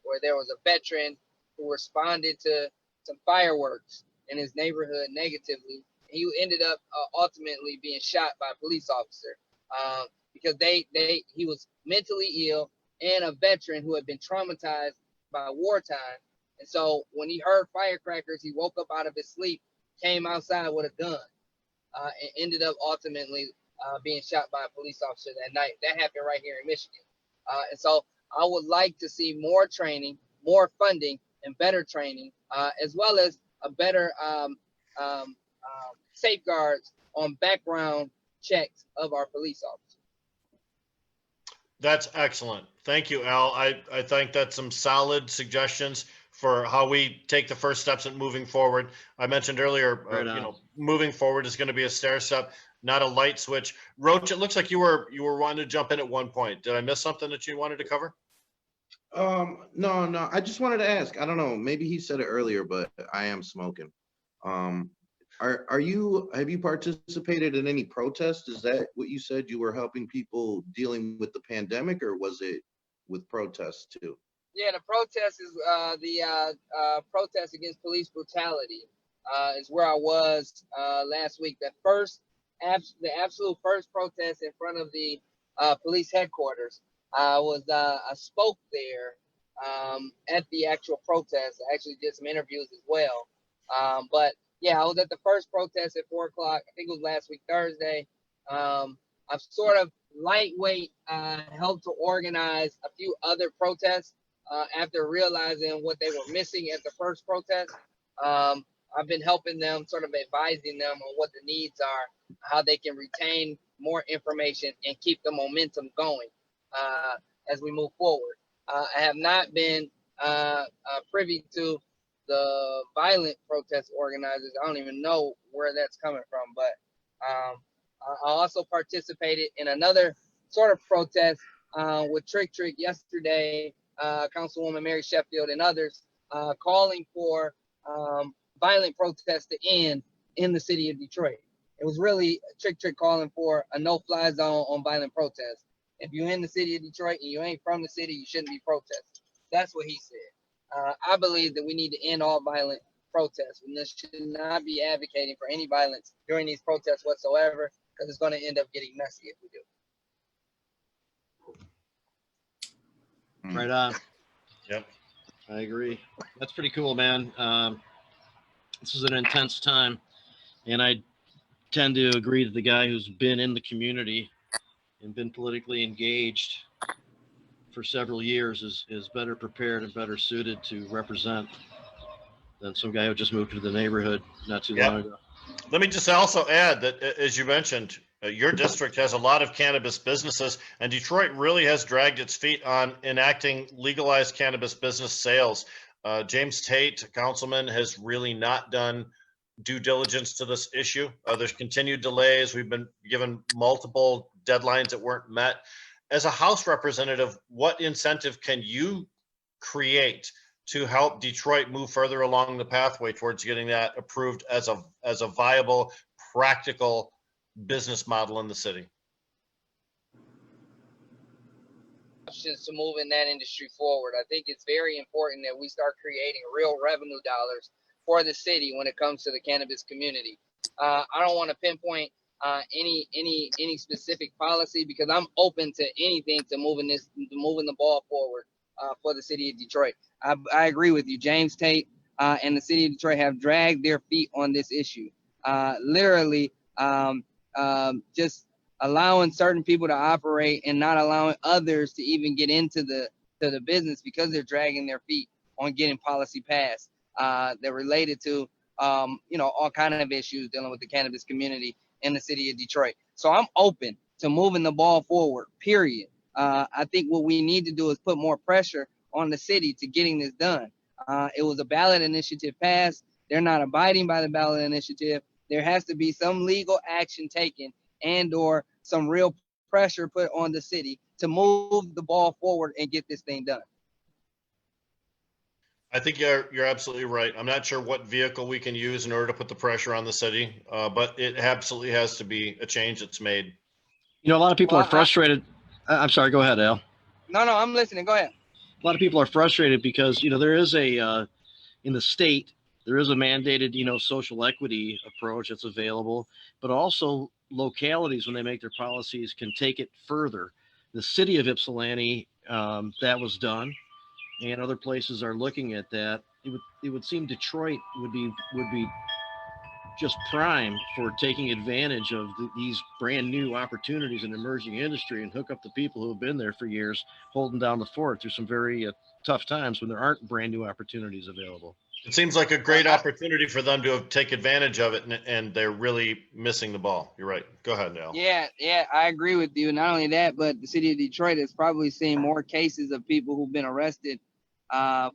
where there was a veteran who responded to some fireworks in his neighborhood negatively. He ended up ultimately being shot by a police officer because he was mentally ill and a veteran who had been traumatized by wartime. And so when he heard firecrackers, he woke up out of his sleep, came outside with a gun, and ended up ultimately being shot by a police officer that night. That happened right here in Michigan. And so I would like to see more training, more funding, and better training, as well as a better safeguards on background checks of our police officers. That's excellent. Thank you, Al. I think that's some solid suggestions for how we take the first steps in moving forward. I mentioned earlier, Right on. moving forward is going to be a stair step, not a light switch. Roach, it looks like you were wanting to jump in at one point. Did I miss something that you wanted to cover? No. I just wanted to ask. I don't know. Maybe he said it earlier, but I am smoking. Have you participated in any protests? Is that what you said? You were helping people dealing with the pandemic, or was it with protests too? Yeah, the protest is protest against police brutality is where I was last week. The absolute first protest in front of the police headquarters. I spoke there at the actual protest. I actually did some interviews as well. But yeah, I was at the first protest at 4 o'clock. I think it was last week, Thursday. I've sort of lightweight helped to organize a few other protests after realizing what they were missing at the first protest. I've been helping them, sort of advising them on what the needs are, how they can retain more information and keep the momentum going as we move forward. I have not been privy to the violent protest organizers. I don't even know where that's coming from, but I also participated in another sort of protest with Trick yesterday, Councilwoman Mary Sheffield and others calling for violent protests to end in the city of Detroit. It was really Trick calling for a no-fly zone on violent protests. If you're in the city of Detroit and you ain't from the city, you shouldn't be protesting. That's what he said. I believe that we need to end all violent protests. We should not be advocating for any violence during these protests whatsoever, because it's going to end up getting messy if we do. Right on. Yep. I agree. That's pretty cool, man. This is an intense time, and I tend to agree that the guy who's been in the community and been politically engaged for several years is better prepared and better suited to represent than some guy who just moved to the neighborhood not too long ago. Let me just also add that, as you mentioned, your district has a lot of cannabis businesses, and Detroit really has dragged its feet on enacting legalized cannabis business sales. James Tate, councilman, has really not done due diligence to this issue. There's continued delays. We've been given multiple deadlines that weren't met. As a House representative, what incentive can you create to help Detroit move further along the pathway towards getting that approved as a viable, practical business model in the city? Options to moving that industry forward. I think it's very important that we start creating real revenue dollars for the city when it comes to the cannabis community. I don't want to pinpoint any specific policy, because I'm open to anything to moving the ball forward for the city of Detroit. I agree with you. James Tate and the city of Detroit have dragged their feet on this issue. Literally, just allowing certain people to operate and not allowing others to even get into the business because they're dragging their feet on getting policy passed that related to all kind of issues dealing with the cannabis community in the city of Detroit. So I'm open to moving the ball forward, period. I think what we need to do is put more pressure on the city to getting this done. It was a ballot initiative passed. They're not abiding by the ballot initiative. There has to be some legal action taken and or some real pressure put on the city to move the ball forward and get this thing done. I think you're absolutely right. I'm not sure what vehicle we can use in order to put the pressure on the city, but it absolutely has to be a change that's made. You know, a lot of people are frustrated. I'm sorry, go ahead, Al. No, I'm listening. Go ahead. A lot of people are frustrated because, there is in the state, there is a mandated, social equity approach that's available, but also localities, when they make their policies, can take it further. The city of Ypsilanti, that was done, and other places are looking at that. It would seem Detroit would be just prime for taking advantage of these brand new opportunities in emerging industry and hook up the people who have been there for years, holding down the fort through some very tough times when there aren't brand new opportunities available. It seems like a great opportunity for them to take advantage of it, and they're really missing the ball. You're right. Go ahead, Al. Yeah, I agree with you. Not only that, but the city of Detroit has probably seen more cases of people who've been arrested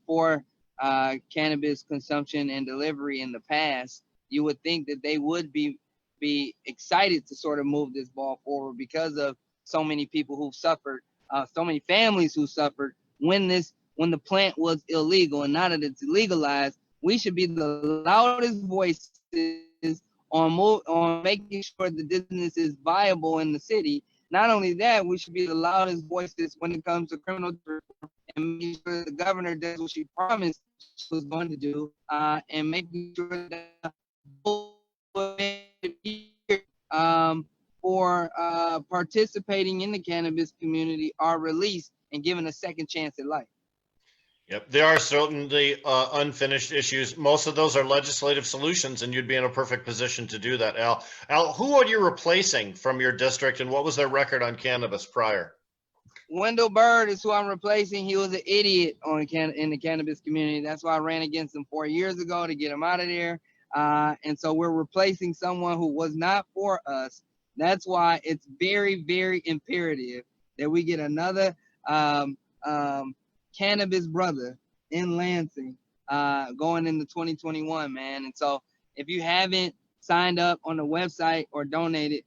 for cannabis consumption and delivery in the past. You would think that they would be excited to sort of move this ball forward because of so many people who've suffered, so many families who suffered when the plant was illegal. And now that it's legalized, we should be the loudest voices on making sure the business is viable in the city. Not only that, we should be the loudest voices when it comes to criminal reform and making sure the governor does what she promised she was going to do, and making sure that for participating in the cannabis community are released and given a second chance at life. Yep, there are certainly unfinished issues. Most of those are legislative solutions, and you'd be in a perfect position to do that, Al. Al, who are you replacing from your district, and what was their record on cannabis prior? Wendell Bird is who I'm replacing. He was an idiot in the cannabis community. That's why I ran against him 4 years ago to get him out of there. And so we're replacing someone who was not for us. That's why it's very, very imperative that we get another cannabis brother in Lansing going into 2021, man. And so if you haven't signed up on the website or donated,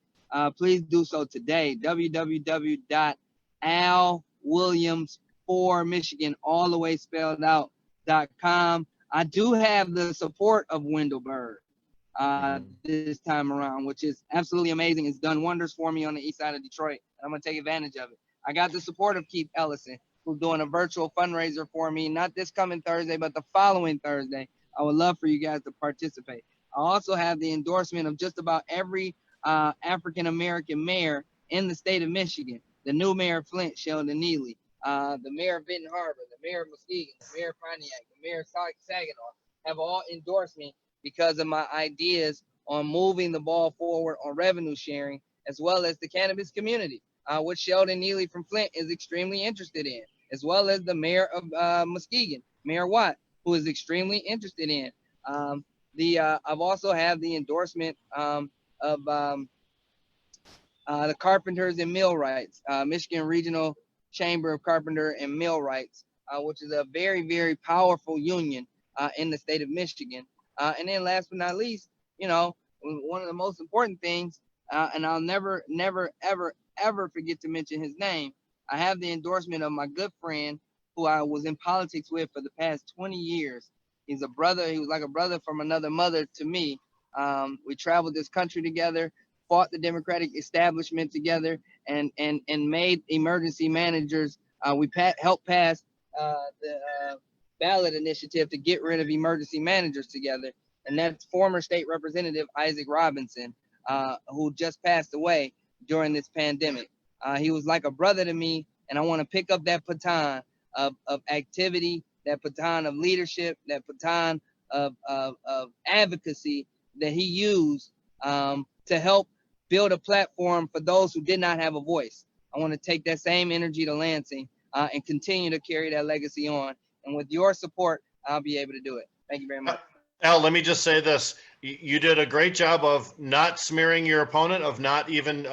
please do so today. www.alwilliams4michigan, all the way spelled out, .com. I do have the support of Wendell Bird this time around, which is absolutely amazing. It's done wonders for me on the east side of Detroit, and I'm going to take advantage of it. I got the support of Keith Ellison, who's doing a virtual fundraiser for me, not this coming Thursday, but the following Thursday. I would love for you guys to participate. I also have the endorsement of just about every African-American mayor in the state of Michigan. The new mayor of Flint, Sheldon Neely, the mayor of Benton Harbor, the mayor of Muskegon, the mayor of Pontiac, the mayor of Saginaw have all endorsed me because of my ideas on moving the ball forward on revenue sharing, as well as the cannabis community, which Sheldon Neely from Flint is extremely interested in, as well as the mayor of Muskegon, Mayor Watt, who is extremely interested in. I've also have the endorsement of the Carpenters and Millwrights, Michigan Regional Chamber of Carpenter and Millwrights, which is a very, very powerful union in the state of Michigan. And then last but not least, you know, one of the most important things, and I'll never, ever forget to mention his name. I have the endorsement of my good friend who I was in politics with for the past 20 years. He's a brother. He was like a brother from another mother to me. We traveled this country together, fought the Democratic establishment together, and made emergency managers. We helped pass the ballot initiative to get rid of emergency managers together. And that's former state representative Isaac Robinson, who just passed away during this pandemic. He was like a brother to me, and I want to pick up that baton of activity, that baton of leadership, that baton of advocacy that he used to help build a platform for those who did not have a voice. I want to take that same energy to Lansing and continue to carry that legacy on. And with your support, I'll be able to do it. Thank you very much. Al, let me just say this. You did a great job of not smearing your opponent, of not even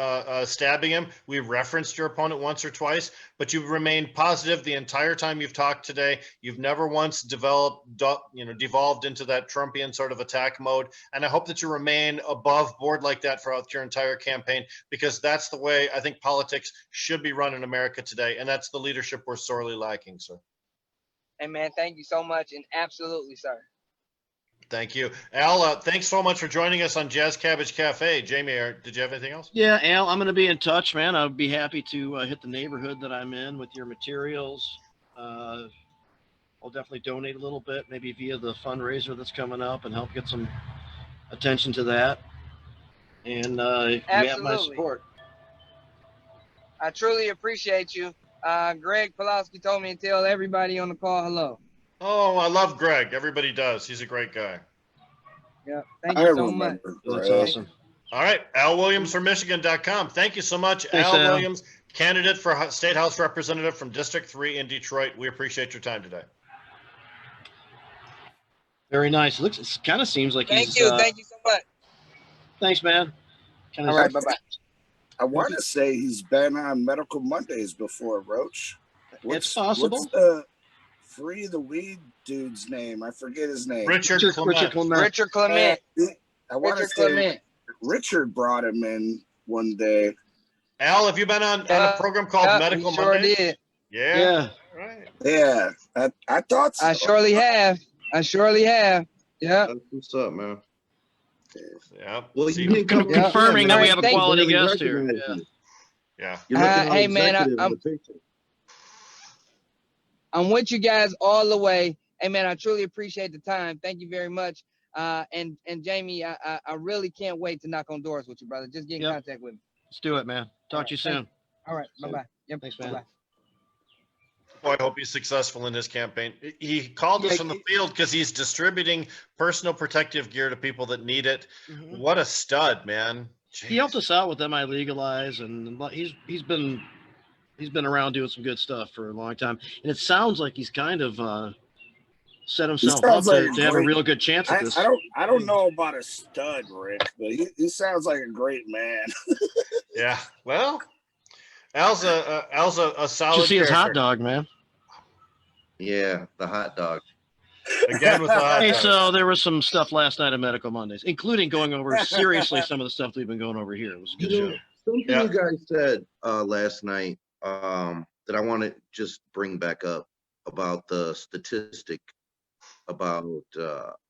stabbing him. We referenced your opponent once or twice, but you've remained positive the entire time you've talked today. You've never once devolved into that Trumpian sort of attack mode. And I hope that you remain above board like that throughout your entire campaign, because that's the way I think politics should be run in America today. And that's the leadership we're sorely lacking, sir. Hey, man, thank you so much. And absolutely, sir. Thank you. Al, thanks so much for joining us on Jazz Cabbage Cafe. Jamie, did you have anything else? Yeah, Al, I'm going to be in touch, man. I'd be happy to hit the neighborhood that I'm in with your materials. I'll definitely donate a little bit, maybe via the fundraiser that's coming up, and help get some attention to that. And you have my support. I truly appreciate you. Greg Pulowski told me to tell everybody on the call hello. Oh, I love Greg. Everybody does. He's a great guy. Yeah. Thank I you so much. remember. That's Greg. awesome. All right, Al Williams from Michigan.com. Thank you so much, Thanks, Al Al. Williams, candidate for State House Representative from District 3 in Detroit. We appreciate your time today. Very nice. It kind of seems like Thank he's. you. Thank you so much. Thanks, man. Kinda All right. Bye bye. I want to say he's been on Medical Mondays before, Roach. It's possible. What's the Free the Weed dude's name? I forget his name. Richard Clement. Richard Clement. I want to Richard say Clement. Richard brought him in one day. Al, have you been on a program called Medical sure Mondays? did. Yeah. Yeah. Right. Yeah, I thought so. I surely have. Yeah. That's what's up, man. Yeah. Well, See, you didn't come Yeah. Confirming that we have a Thank you. quality Really guest here. recognize Yeah. you. yeah. You're looking all Hey, man, executive in I'm- the picture. I'm with you guys all the way. Hey man, I truly appreciate the time. Thank you very much. And Jamie, I really can't wait to knock on doors with you, brother. Just get in Yep. contact with me. Let's do it, man. Talk to you Thank soon. All right. Bye bye. Yep. Thanks, man. Bye-bye. Boy, I hope he's successful in his campaign. He called us Yeah, from the field because he's distributing personal protective gear to people that need it. Mhm. What a stud, man. He helped us out with MI Legalize, and he's been around doing some good stuff for a long time. And it sounds like he's kind of set himself up sounds like to have a great- real good chance at this. I don't know about a stud, Rick, but he sounds like a great man. Yeah. Well, Al's a solid. Should see his hot character. dog, man. Yeah, the hot dog. Again with the hot Hey, dog. so there was some stuff last night at Medical Mondays, including going over seriously some of the stuff we've been going over here. It was a good You know, show. something Yeah. you guys said last night that I want to just bring back up about the statistic about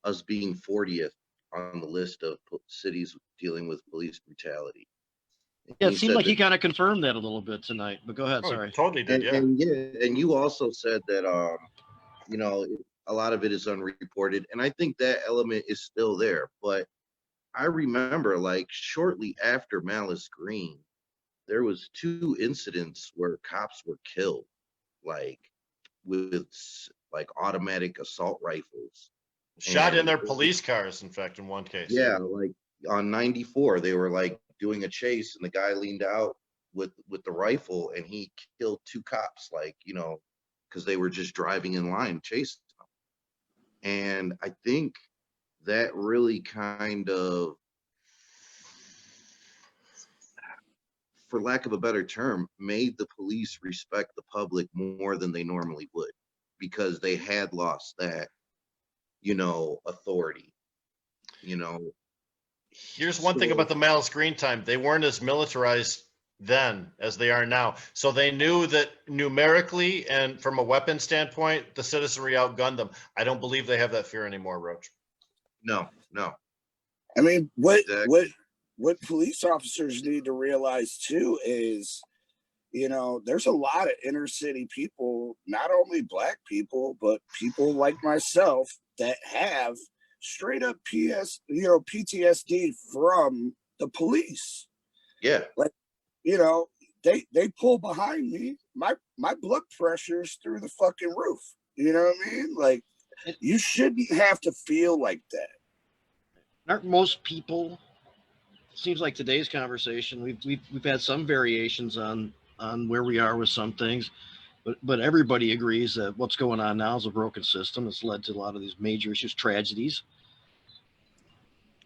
us being 40th on the list of cities dealing with police brutality. Yeah, You it seemed said like he that- kind of confirmed that a little bit tonight. But go ahead, Oh, he sorry. totally did. Yeah. and you also said that you know, a lot of it is unreported, and I think that element is still there. But I remember, like, shortly after Malice Green, there was 2 incidents where cops were killed, like with like automatic assault rifles. Shot in And- their police cars, in fact, in one case. Yeah, like on 94, they were like doing a chase, and the guy leaned out with the rifle, and he killed 2 cops, like, you know, because they were just driving in line chasing them. And I think that really kind of, for lack of a better term, made the police respect the public more than they normally would, because they had lost that, you know, authority, you know. Here's one thing about the Malice Green time. They weren't as militarized then as they are now. So they knew that numerically and from a weapon standpoint, the citizenry outgunned them. I don't believe they have that fear anymore, Roach. No. I mean, what Exactly. what police officers need to realize too is, you know, there's a lot of inner city people, not only Black people, but people like myself that have straight up PTSD from the police. Yeah. You know, they pull behind me. My blood pressure's through the fucking roof. You know what I mean? Like, you shouldn't have to feel like that. Aren't most people? Seems like today's conversation, we've had some variations on where we are with some things, but everybody agrees that what's going on now is a broken system. It's led to a lot of these major issues, tragedies.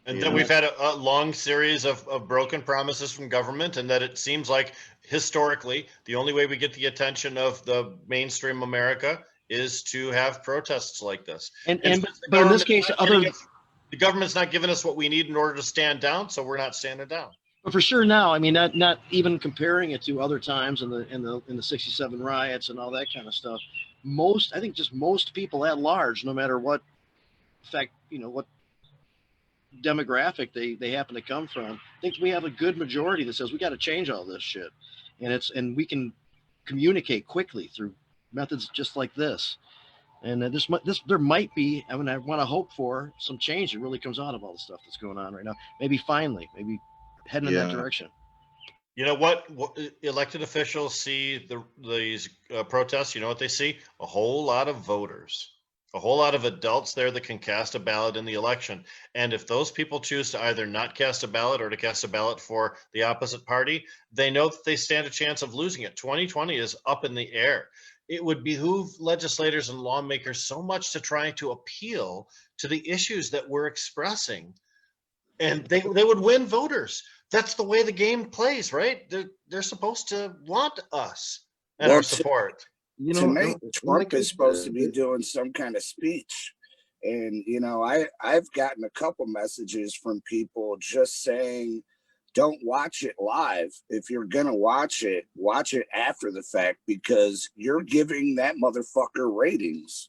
And Yeah. then we've had a long series of broken promises from government, and that it seems like historically the only way we get the attention of the mainstream America is to have protests like this. And since the but in this government's case, not other getting us- the government's not giving us what we need in order to stand down, so we're not standing down. but for sure now, I mean, not even comparing it to other times in the '67 riots and all that kind of stuff. I think just most people at large, no matter what fact, you know, what demographic they happen to come from, I think we have a good majority that says we got to change all this shit, and we can communicate quickly through methods just like this. And there might be, I mean, I want to hope for some change that really comes out of all the stuff that's going on right now. Maybe finally, maybe heading in that Yeah. direction. You know what elected officials see these protests? You know what they see? A whole lot of voters. a whole lot of adults there that can cast a ballot in the election. And if those people choose to either not cast a ballot or to cast a ballot for the opposite party, they know that they stand a chance of losing it. 2020 is up in the air. It would behoove legislators and lawmakers so much to try to appeal to the issues that we're expressing, and they would win voters. That's the way the game plays, right? They're supposed to want us and Well, our support. You to know, me, Trump like is supposed to be doing some kind of speech. And, you know, I've gotten a couple messages from people just saying, don't watch it live. If you're going to watch it after the fact, because you're giving that motherfucker ratings.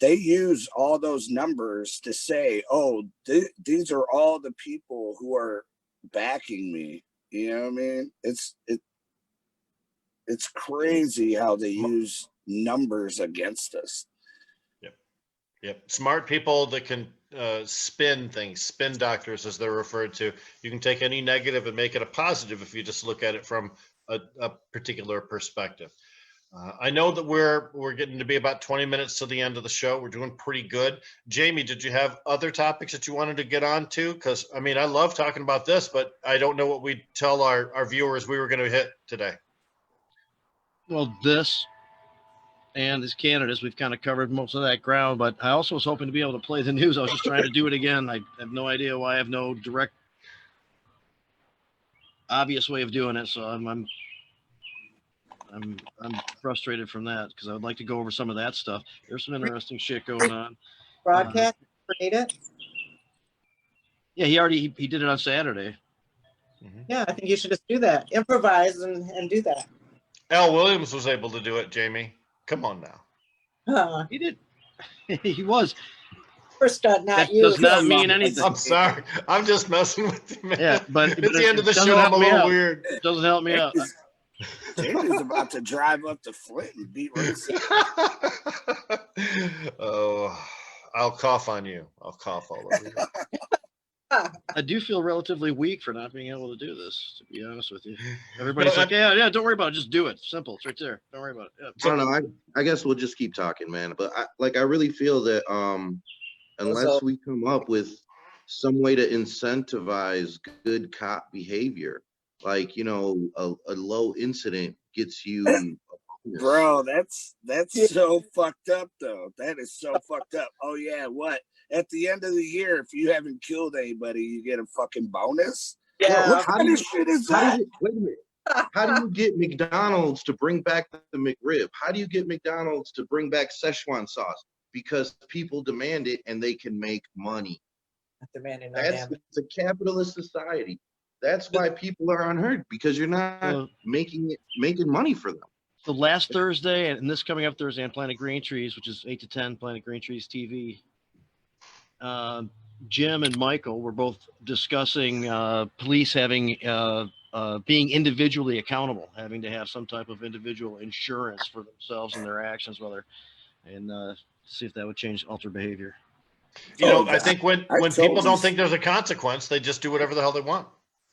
They use all those numbers to say, oh, these are all the people who are backing me. You know what I mean? It's crazy how they use numbers against us. Yep. Smart people that can spin things, spin doctors as they're referred to. You can take any negative and make it a positive if you just look at it from a particular perspective. I know that we're getting to be about 20 minutes to the end of the show. We're doing pretty good. Jamie, did you have other topics that you wanted to get on to? Because, I mean, I love talking about this, but I don't know what we'd tell our viewers we were going to hit today. Well, this and as candidates, we've kind of covered most of that ground, but I also was hoping to be able to play the news. I was just trying to do it again. I have no idea why I have no direct, obvious way of doing it. So I'm frustrated from that because I would like to go over some of that stuff. There's some interesting shit going on. Broadcast, create it. Yeah, he did it on Saturday. Yeah, I think you should just do that. Improvise and do that. Al Williams was able to do it, Jamie. Come on now. He did. He was. First, not that you. does not mean anything. I'm sorry. I'm just messing with you, man. Yeah, but it's the end of the show. I'm a little weird. It doesn't help me out. Jamie's about to drive up to Flint and beat racing. Oh, I'll cough on you. I'll cough all over you. I do feel relatively weak for not being able to do this, to be honest with you. Everybody's like, yeah, don't worry about it. Just do it. Simple. It's right there. Don't worry about it. Yeah. I don't know. I guess we'll just keep talking, man. But I really feel that unless we come up with some way to incentivize good cop behavior, like, you know, a low incident gets you. Bro, that's so fucked up, though. That is so fucked up. Oh, yeah, what? At the end of the year, if you haven't killed anybody, you get a fucking bonus? Yeah. What kind of shit is that? Wait a minute. How do you get McDonald's to bring back the McRib? How do you get McDonald's to bring back Szechuan sauce? Because people demand it and they can make money. Demanding It's a capitalist society. That's why people are unheard, because you're not making money for them. The last Thursday and this coming up Thursday on Planet Green Trees, which is 8 to 10 Planet Green Trees TV, Jim and Michael were both discussing police having being individually accountable, having to have some type of individual insurance for themselves and their actions, and see if that would alter behavior. You know, I think when people don't think there's a consequence, they just do whatever the hell they want.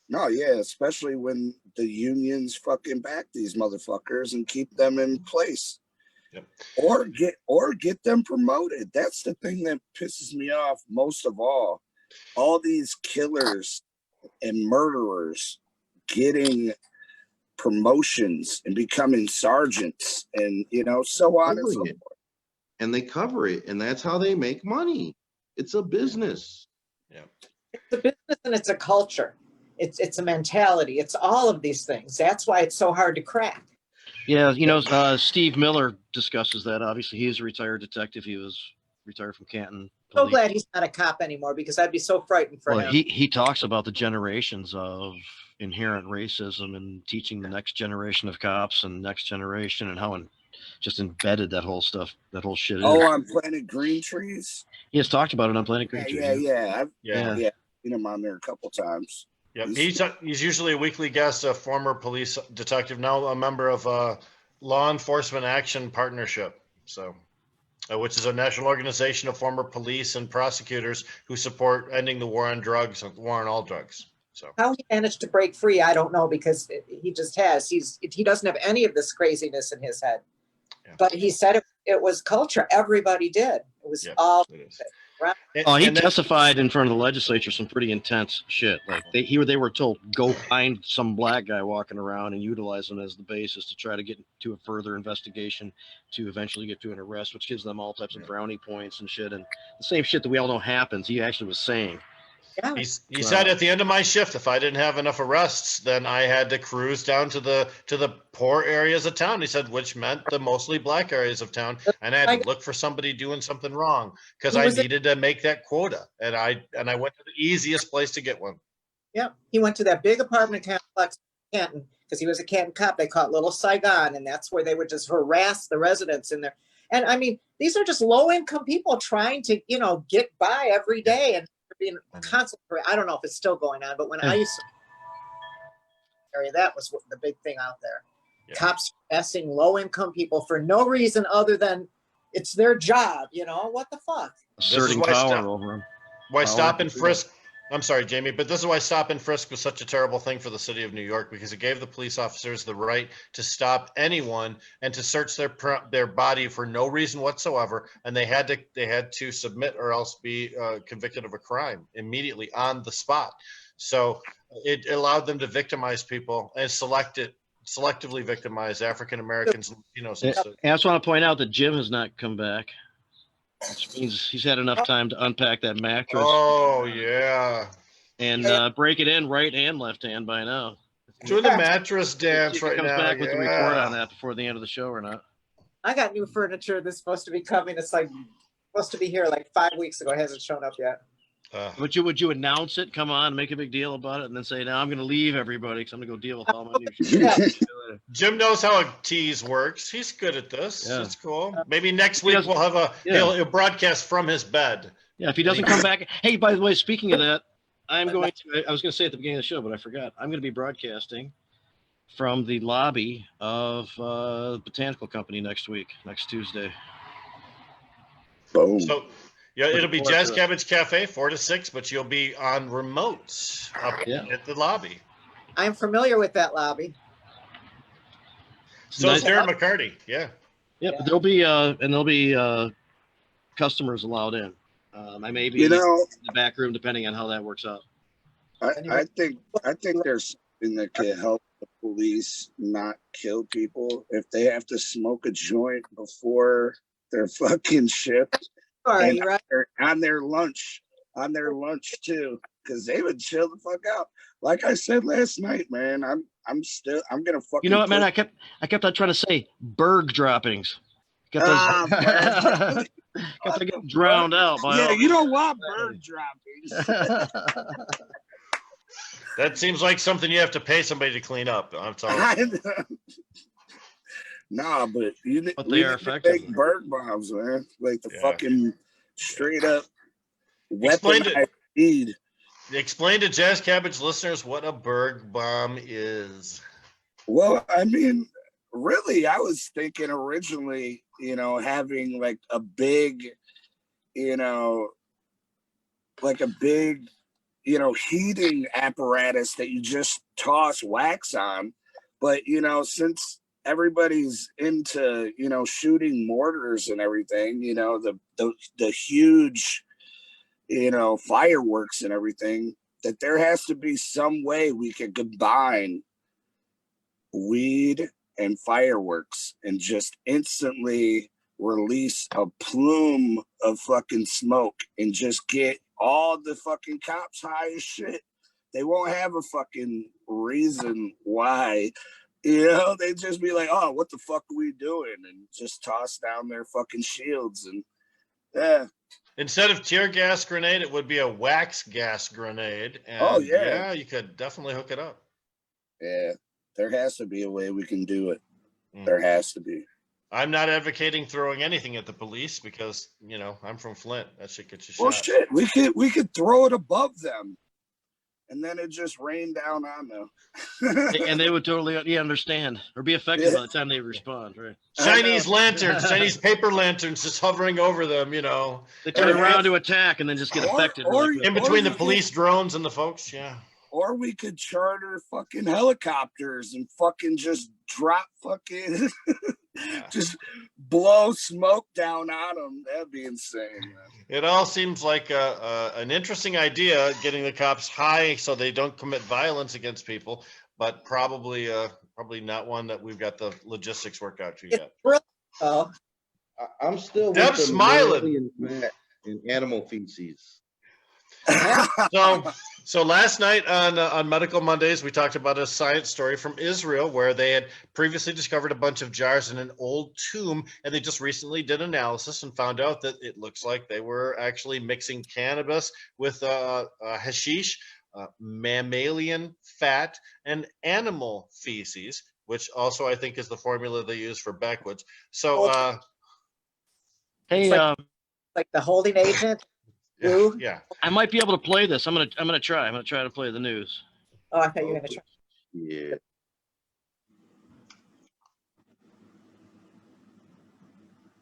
No, yeah, especially when the unions fucking back these motherfuckers and keep them in place. Yep. Or get them promoted. That's the thing that pisses me off most of all. All these killers and murderers getting promotions and becoming sergeants and, you know, so on and so forth. And they cover it, and that's how they make money. It's a business. Yeah. It's a business and it's a culture. It's a mentality. It's all of these things. That's why it's so hard to crack. Yeah, you know, Steve Miller discusses that. Obviously, he's a retired detective. He was retired from Canton So Police. glad he's not a cop anymore, because I'd be so frightened for Well, him. he talks about the generations of inherent racism and teaching the next generation of cops and next generation, and how just embedded that whole stuff, that whole shit is. Oh, on Planet Green Trees? He has talked about it on Planet Green Trees. Yeah. I've Yeah. seen him on there a couple times. Yep. He's usually a weekly guest, a former police detective, now a member of Law Enforcement Action Partnership, which is a national organization of former police and prosecutors who support ending the war on drugs, war on all drugs. So How he managed to break free, I don't know, because he just has. He doesn't have any of this craziness in his head. But he said it was culture. Everybody did. It was Yeah, all. it is. Right. Oh, he And then- testified in front of the legislature some pretty intense shit. Like they were told go find some black guy walking around and utilize him as the basis to try to get to a further investigation to eventually get to an arrest, which gives them all types of brownie points and shit. And the same shit that we all know happens. He actually was saying. Yeah. He said at the end of my shift, if I didn't have enough arrests, then I had to cruise down to the poor areas of town. He said, which meant the mostly black areas of town, and I had to look for somebody doing something wrong because I needed to make that quota, and I went to the easiest place to get one. Yeah, he went to that big apartment complex in Canton because he was a Canton cop. They call it Little Saigon, and that's where they would just harass the residents in there. And I mean, these are just low-income people trying to, get by every day and being constantly. I don't know if it's still going on, but when I used to area, that was the big thing out there. Yeah. Cops harassing low-income people for no reason other than it's their job. What the fuck? Asserting power over them. Why stop and frisk? I'm sorry, Jamie, but this is why stop and frisk was such a terrible thing for the city of New York, because it gave the police officers the right to stop anyone and to search their body for no reason whatsoever, and they had to submit or else be convicted of a crime immediately on the spot. So it allowed them to victimize people and selectively victimize African Americans, Latinos. I just want to point out that Jim has not come back, which means he's had enough time to unpack that mattress. Oh, yeah. And break it in right and left hand by now. Do the mattress dance right now. Comes back with the report on that before the end of the show or not. I got new furniture that's supposed to be coming. It's supposed to be here 5 weeks ago. It hasn't shown up yet. Would you announce it? Come on, make a big deal about it, and then say, "Now I'm going to leave everybody because I'm going to go deal with all my new shit." Jim knows how a tease works. He's good at this. Yeah. It's cool. Maybe next week we'll have he'll broadcast from his bed. Yeah, if he doesn't come back. Hey, by the way, speaking of that, I was going to say at the beginning of the show, but I forgot. I'm going to be broadcasting from the lobby of the Botanical Company next Tuesday. Boom. So, yeah, it'll be Jazz Cabbage Cafe 4 to 6, but you'll be on remote up at the lobby. I'm familiar with that lobby. So is Darren McCarty. Yeah. Yeah, but there'll be customers allowed in. I may be in the back room depending on how that works out. I think there's something that could help the police not kill people if they have to smoke a joint before their fucking shift. And right. on their lunch too, because they would chill the fuck out. Like I said last night, man, I'm gonna fucking. You know what, man? I kept on trying to say Berg droppings. Kept on getting drowned out. Yeah, you don't want Berg droppings. That seems like something you have to pay somebody to clean up. I'm sorry. Nah, but they are effective. Big Berg bombs, man. Like the fucking straight up weaponized weed. Explain to Jazz Cabbage listeners what a Berg bomb is. Well, I mean, really, I was thinking originally, having like a big, heating apparatus that you just toss wax on. But, since everybody's into, shooting mortars and everything, the huge, fireworks and everything, that there has to be some way we can combine weed and fireworks and just instantly release a plume of fucking smoke and just get all the fucking cops high as shit. They won't have a fucking reason why. They just be like, "Oh, what the fuck are we doing?" and just toss down their fucking shields. And instead of tear gas grenade, it would be a wax gas grenade. And yeah, you could definitely hook it up. Yeah, there has to be a way we can do it. There has to be. I'm not advocating throwing anything at the police because I'm from Flint. That shit gets you shot. Well, shit, we could throw it above them. And then it just rained down on them. And they would totally understand or be affected by the time they respond, right? Chinese lanterns, Chinese paper lanterns just hovering over them, They turn around to attack and then just get affected. In between the police drones and the folks, yeah. Or we could charter fucking helicopters and fucking just drop fucking, just blow smoke down on them. That'd be insane, man. It all seems like an interesting idea, getting the cops high so they don't commit violence against people, but probably not one that we've got the logistics worked out to yet. Oh, I'm still Deb's with the smiling. mammalian fat and animal feces. So last night on Medical Mondays, we talked about a science story from Israel where they had previously discovered a bunch of jars in an old tomb, and they just recently did analysis and found out that it looks like they were actually mixing cannabis with hashish, mammalian fat, and animal feces, which also I think is the formula they use for backwoods. So, Hey, like the holding agent. yeah. I might be able to play this. I'm gonna try. I'm gonna try to play the news. Oh, I thought you were gonna try. Yeah.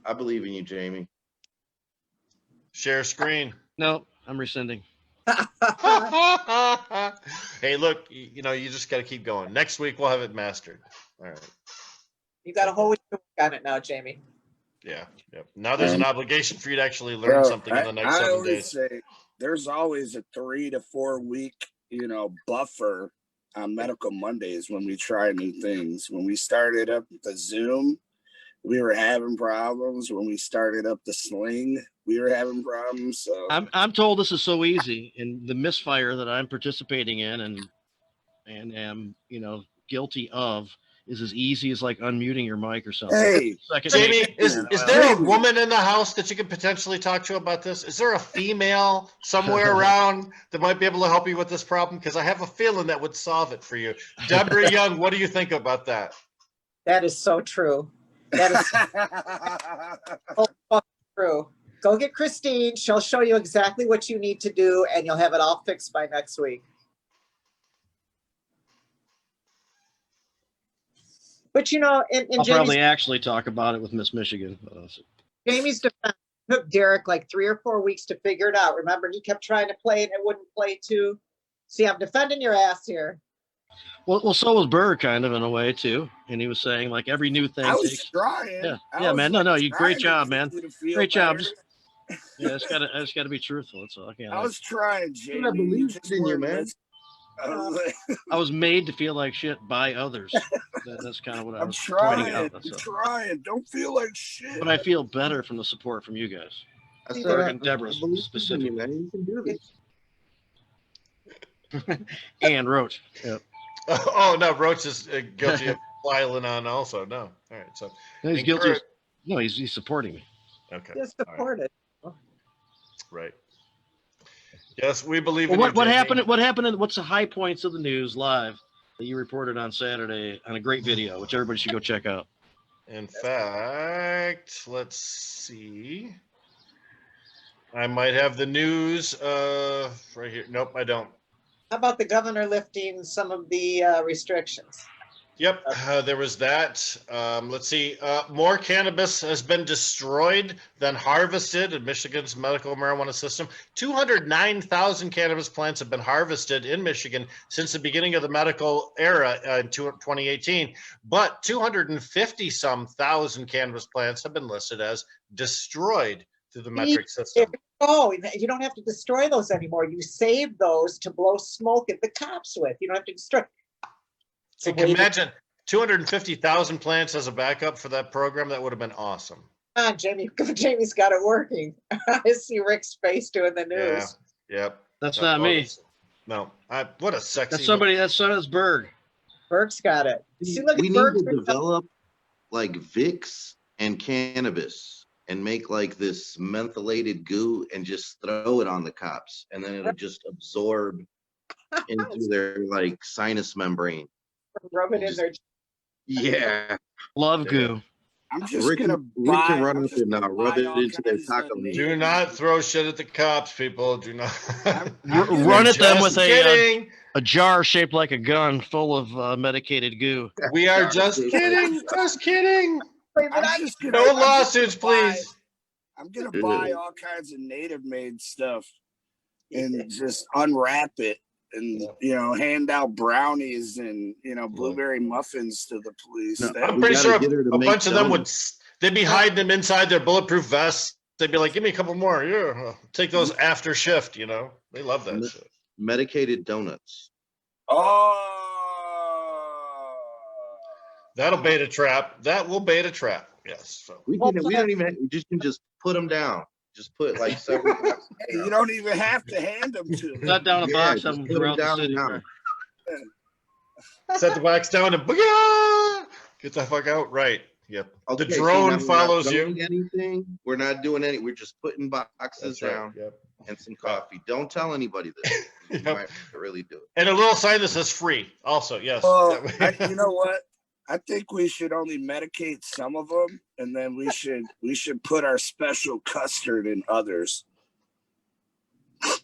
I believe in you, Jamie. Share screen. No, I'm rescinding. Hey, look, you just got to keep going. Next week we'll have it mastered. All right. You got a whole week to work on it now, Jamie. Yeah. Yep. Now there's an obligation for you to actually learn something in the next 7 days. Say there's always a 3 to 4 week, buffer on Medical Mondays when we try new things. When we started up the Zoom, we were having problems. When we started up the Sling, we were having problems. So I'm told this is so easy, and the misfire that I'm participating in and am guilty of is as easy as like unmuting your mic or something. Hey, Jamie, is there a woman in the house that you could potentially talk to about this? Is there a female somewhere around that might be able to help you with this problem? Because I have a feeling that would solve it for you. Deborah Young, what do you think about that? That is so true. That is so true. Go get Christine. She'll show you exactly what you need to do, and you'll have it all fixed by next week. But I'll Jamie's, probably actually talk about it with Miss Michigan. Jamie's defense, it took Derek like 3 or 4 weeks to figure it out. Remember, he kept trying to play and it wouldn't play too. See, I'm defending your ass here. Well, so was Berg kind of in a way too, and he was saying like every new thing. I was trying. Yeah, man. No, you great job, man. Great job. Better. Yeah, I just gotta be truthful. That's all. I was trying, Jamie. I believe in you, man. I was made to feel like shit by others. That's kind of what I was trying. pointing out. I'm trying. Don't feel like shit. But I feel better from the support from you guys. Berg and Deborah specifically. Man. You can do this. And Roach. Yep. Oh no, Roach is guilty of filing on also. No. All right. So He's guilty. No, he's supporting me. Okay. Just supported. Right. Yes, we believe Well, in you, what Jamie. happened? What happened? What's the high points of the news live that you reported on Saturday on a great video, which everybody should go check out? In fact, let's see. I might have the news right here. Nope, I don't. How about the governor lifting some of the restrictions? Yep, there was that. Let's see. More cannabis has been destroyed than harvested in Michigan's medical marijuana system. 209,000 cannabis plants have been harvested in Michigan since the beginning of the medical era in 2018. But 250-some thousand cannabis plants have been listed as destroyed through the metric system. Oh, you don't have to destroy those anymore. You save those to blow smoke at the cops with. You don't have to destroy. You can imagine 250,000 plants as a backup for that program. That would have been awesome. Come on, Jamie. Jamie's got it working. I see Rick's face doing the news. Yeah. Yep. That's not me. No. What a sexy. That's somebody. That's Berg. Berg's got it. See, look We at need Berg. to develop like Vicks and cannabis and make like this mentholated goo and just throw it on the cops, and then it'll just absorb into their like sinus membrane. Rub it in there. Yeah. Love goo. I'm just Rick gonna can run up and rub it into their taco meat. Do not throw shit at the cops, people. Do not. Run at them with kidding. a jar shaped like a gun full of medicated goo. We are just kidding. Just kidding. No I'm lawsuits, just gonna please. I'm gonna buy all kinds of native made stuff and just unwrap it and hand out brownies and blueberry muffins to the police. I'm pretty sure a bunch of them would They'd be hiding them inside their bulletproof vests. They'd be like, give me a couple more. Yeah, take those after shift, you know? They love that shit. Medicated donuts. Oh, That'll bait a trap. That will bait a trap. Yes. So. We don't even, we just can just put them down. Just put like several. hey, you don't even have to hand them to them. Let down a box just of them put 'em throughout the down city. now. right? Set the wax down and booyah! Get the fuck out. Right. Yep. Okay, The see, drone now we're not follows doing you. Anything? We're not doing any. We're just putting boxes That's right. down Yep. and some coffee. Don't tell anybody this. You Yep. might really do it. And a little sign that says free. Also, yes. Well, you know what? I think we should only medicate some of them, and then we should put our special custard in others.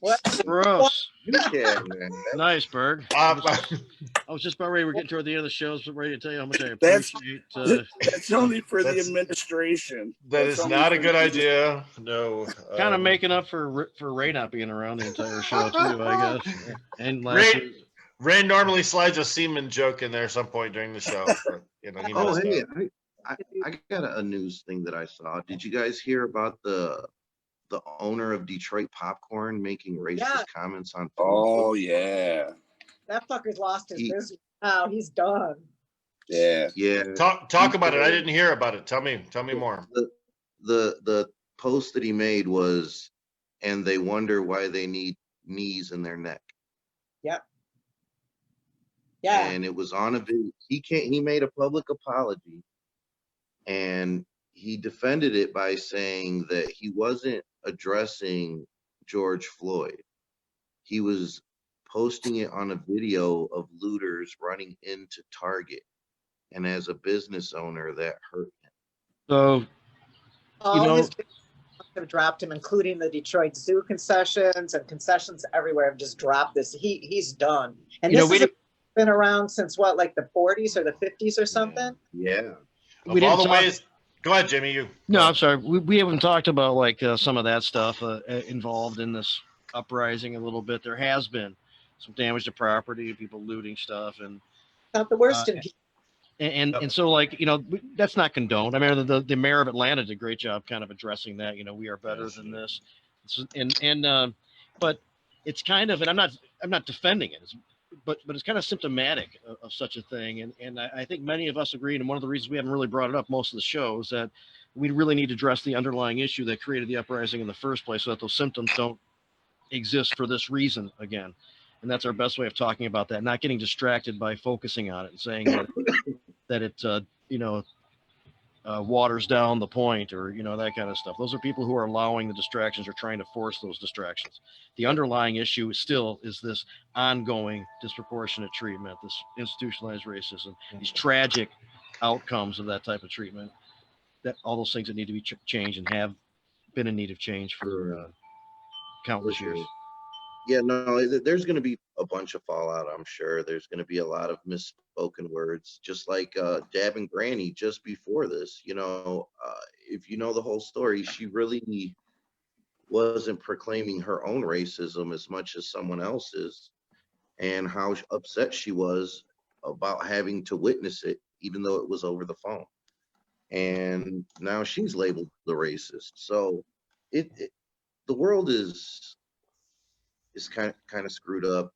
What? Gross. Yeah, man. Nice, Berg. I was just about ready. We're getting toward the end of the show. So ready to tell you how much I That's- appreciate. That's only for the That's- administration. That That's is only not a for good the- idea. No. Kind of making up for Ray not being around the entire show too, I guess. And last Ray, week, Ray normally slides a semen joke in there some point during the show. But, you know, he Oh, messed hey, up. I got a news thing that I saw. Did you guys hear about the owner of Detroit Popcorn making racist Yeah. comments on Oh Facebook? yeah, That fucker's lost his He- business now. He's done. yeah. Yeah. Talk about it. I didn't hear about it. Tell me more. The post that he made was, and they wonder why they need knees in their neck. Yep. Yeah. And it was on a video. He made a public apology, and he defended it by saying that he wasn't addressing George Floyd. He was posting it on a video of looters running into Target, and as a business owner, that hurt him. so All know- his businesses have dropped him, including the Detroit Zoo concessions and concessions everywhere have just dropped this. He's done. And You know, this has been around since what, like the 40s or the 50s or something? Yeah. We Of didn't all the talk- ways, go ahead, Jimmy. You. No, I'm sorry. We haven't talked about like some of that stuff involved in this uprising a little bit. There has been some damage to property, people looting stuff, and Not the worst in people. and so like that's not condoned. I mean, the mayor of Atlanta did a great job kind of addressing that. We are better than this, but it's kind of, and I'm not defending it. But it's kind of symptomatic of such a thing, and I think many of us agree. And one of the reasons we haven't really brought it up most of the show is that we really need to address the underlying issue that created the uprising in the first place, so that those symptoms don't exist for this reason again. And that's our best way of talking about that, not getting distracted by focusing on it and saying that it waters down the point, or that kind of stuff. Those are people who are allowing the distractions or trying to force those distractions. The underlying issue still is this ongoing disproportionate treatment, this institutionalized racism, these tragic outcomes of that type of treatment, that all those things that need to be changed and have been in need of change for countless years. Yeah, no, there's going to be a bunch of fallout, I'm sure. There's going to be a lot of misspoken words, just like Dab and Granny just before this. If you know the whole story, she really wasn't proclaiming her own racism as much as someone else's, and how upset she was about having to witness it, even though it was over the phone. And now she's labeled the racist. So the world is kind of screwed up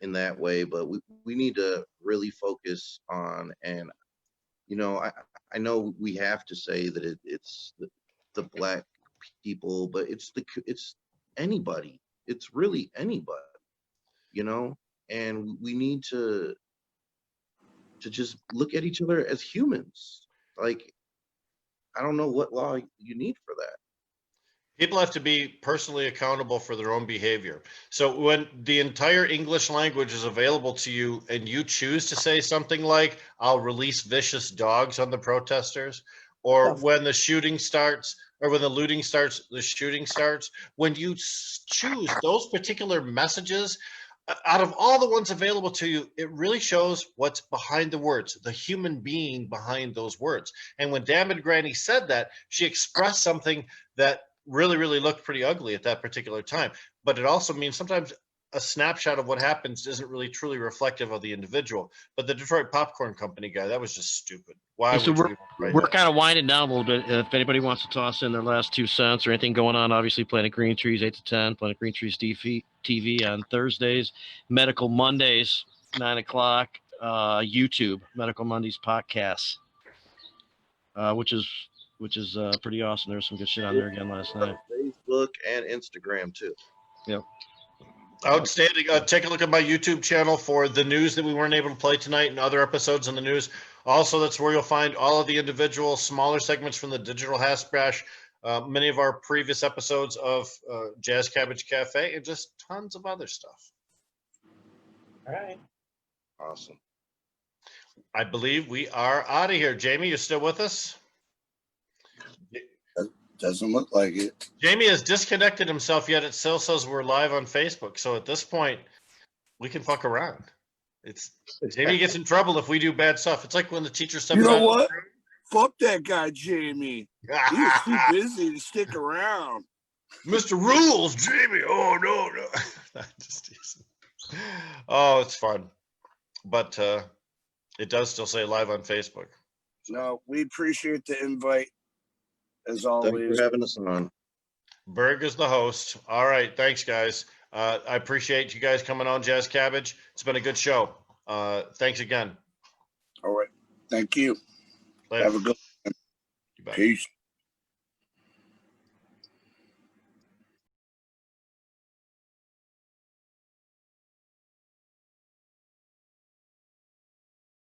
in that way, but we need to really focus on, and I know we have to say that it's the black people, but it's anybody. It's really anybody, and we need to just look at each other as humans. Like, I don't know what law you need for that. People have to be personally accountable for their own behavior. So when the entire English language is available to you and you choose to say something like, I'll release vicious dogs on the protesters, or when the shooting starts, or when the looting starts, the shooting starts, when you choose those particular messages, out of all the ones available to you, it really shows what's behind the words, the human being behind those words. And when Dab and Granny said that, she expressed something that really, really looked pretty ugly at that particular time. But it also means sometimes a snapshot of what happens isn't really truly reflective of the individual. But the Detroit Popcorn Company guy, that was just stupid. Why So would you even write we're that? kind of winding down a little bit. If anybody wants to toss in their last 2 cents or anything going on, obviously Planet Green Trees 8 to 10, Planet Green Trees TV on Thursdays, Medical Mondays 9 o'clock, YouTube Medical Mondays podcasts, which is pretty awesome. There's some good shit on there again last night. Facebook and Instagram too. Yep. Outstanding. Take a look at my YouTube channel for the news that we weren't able to play tonight and other episodes on the news. Also, that's where you'll find all of the individual smaller segments from the Digital Hash Bash, many of our previous episodes of Jazz Cabbage Cafe, and just tons of other stuff. All right. Awesome. I believe we are out of here. Jamie, you still with us? Doesn't look like it. Jamie has disconnected himself, yet it still says we're live on Facebook. So at this point, we can fuck around. Jamie gets in trouble if we do bad stuff. It's like when the teacher steps You know out. what? Fuck that guy, Jamie. He was too busy to stick around. Mr. Rules, Jamie. Oh, no. Just teasing. Oh, it's fun. But it does still say live on Facebook. No, we appreciate the invite, as Thanks always. for having us on. Berg is the host. All right. Thanks, guys. I appreciate you guys coming on, Jazz Cabbage. It's been a good show. Thanks again. All right. Thank you. Later. Have a good one. You bet. Peace.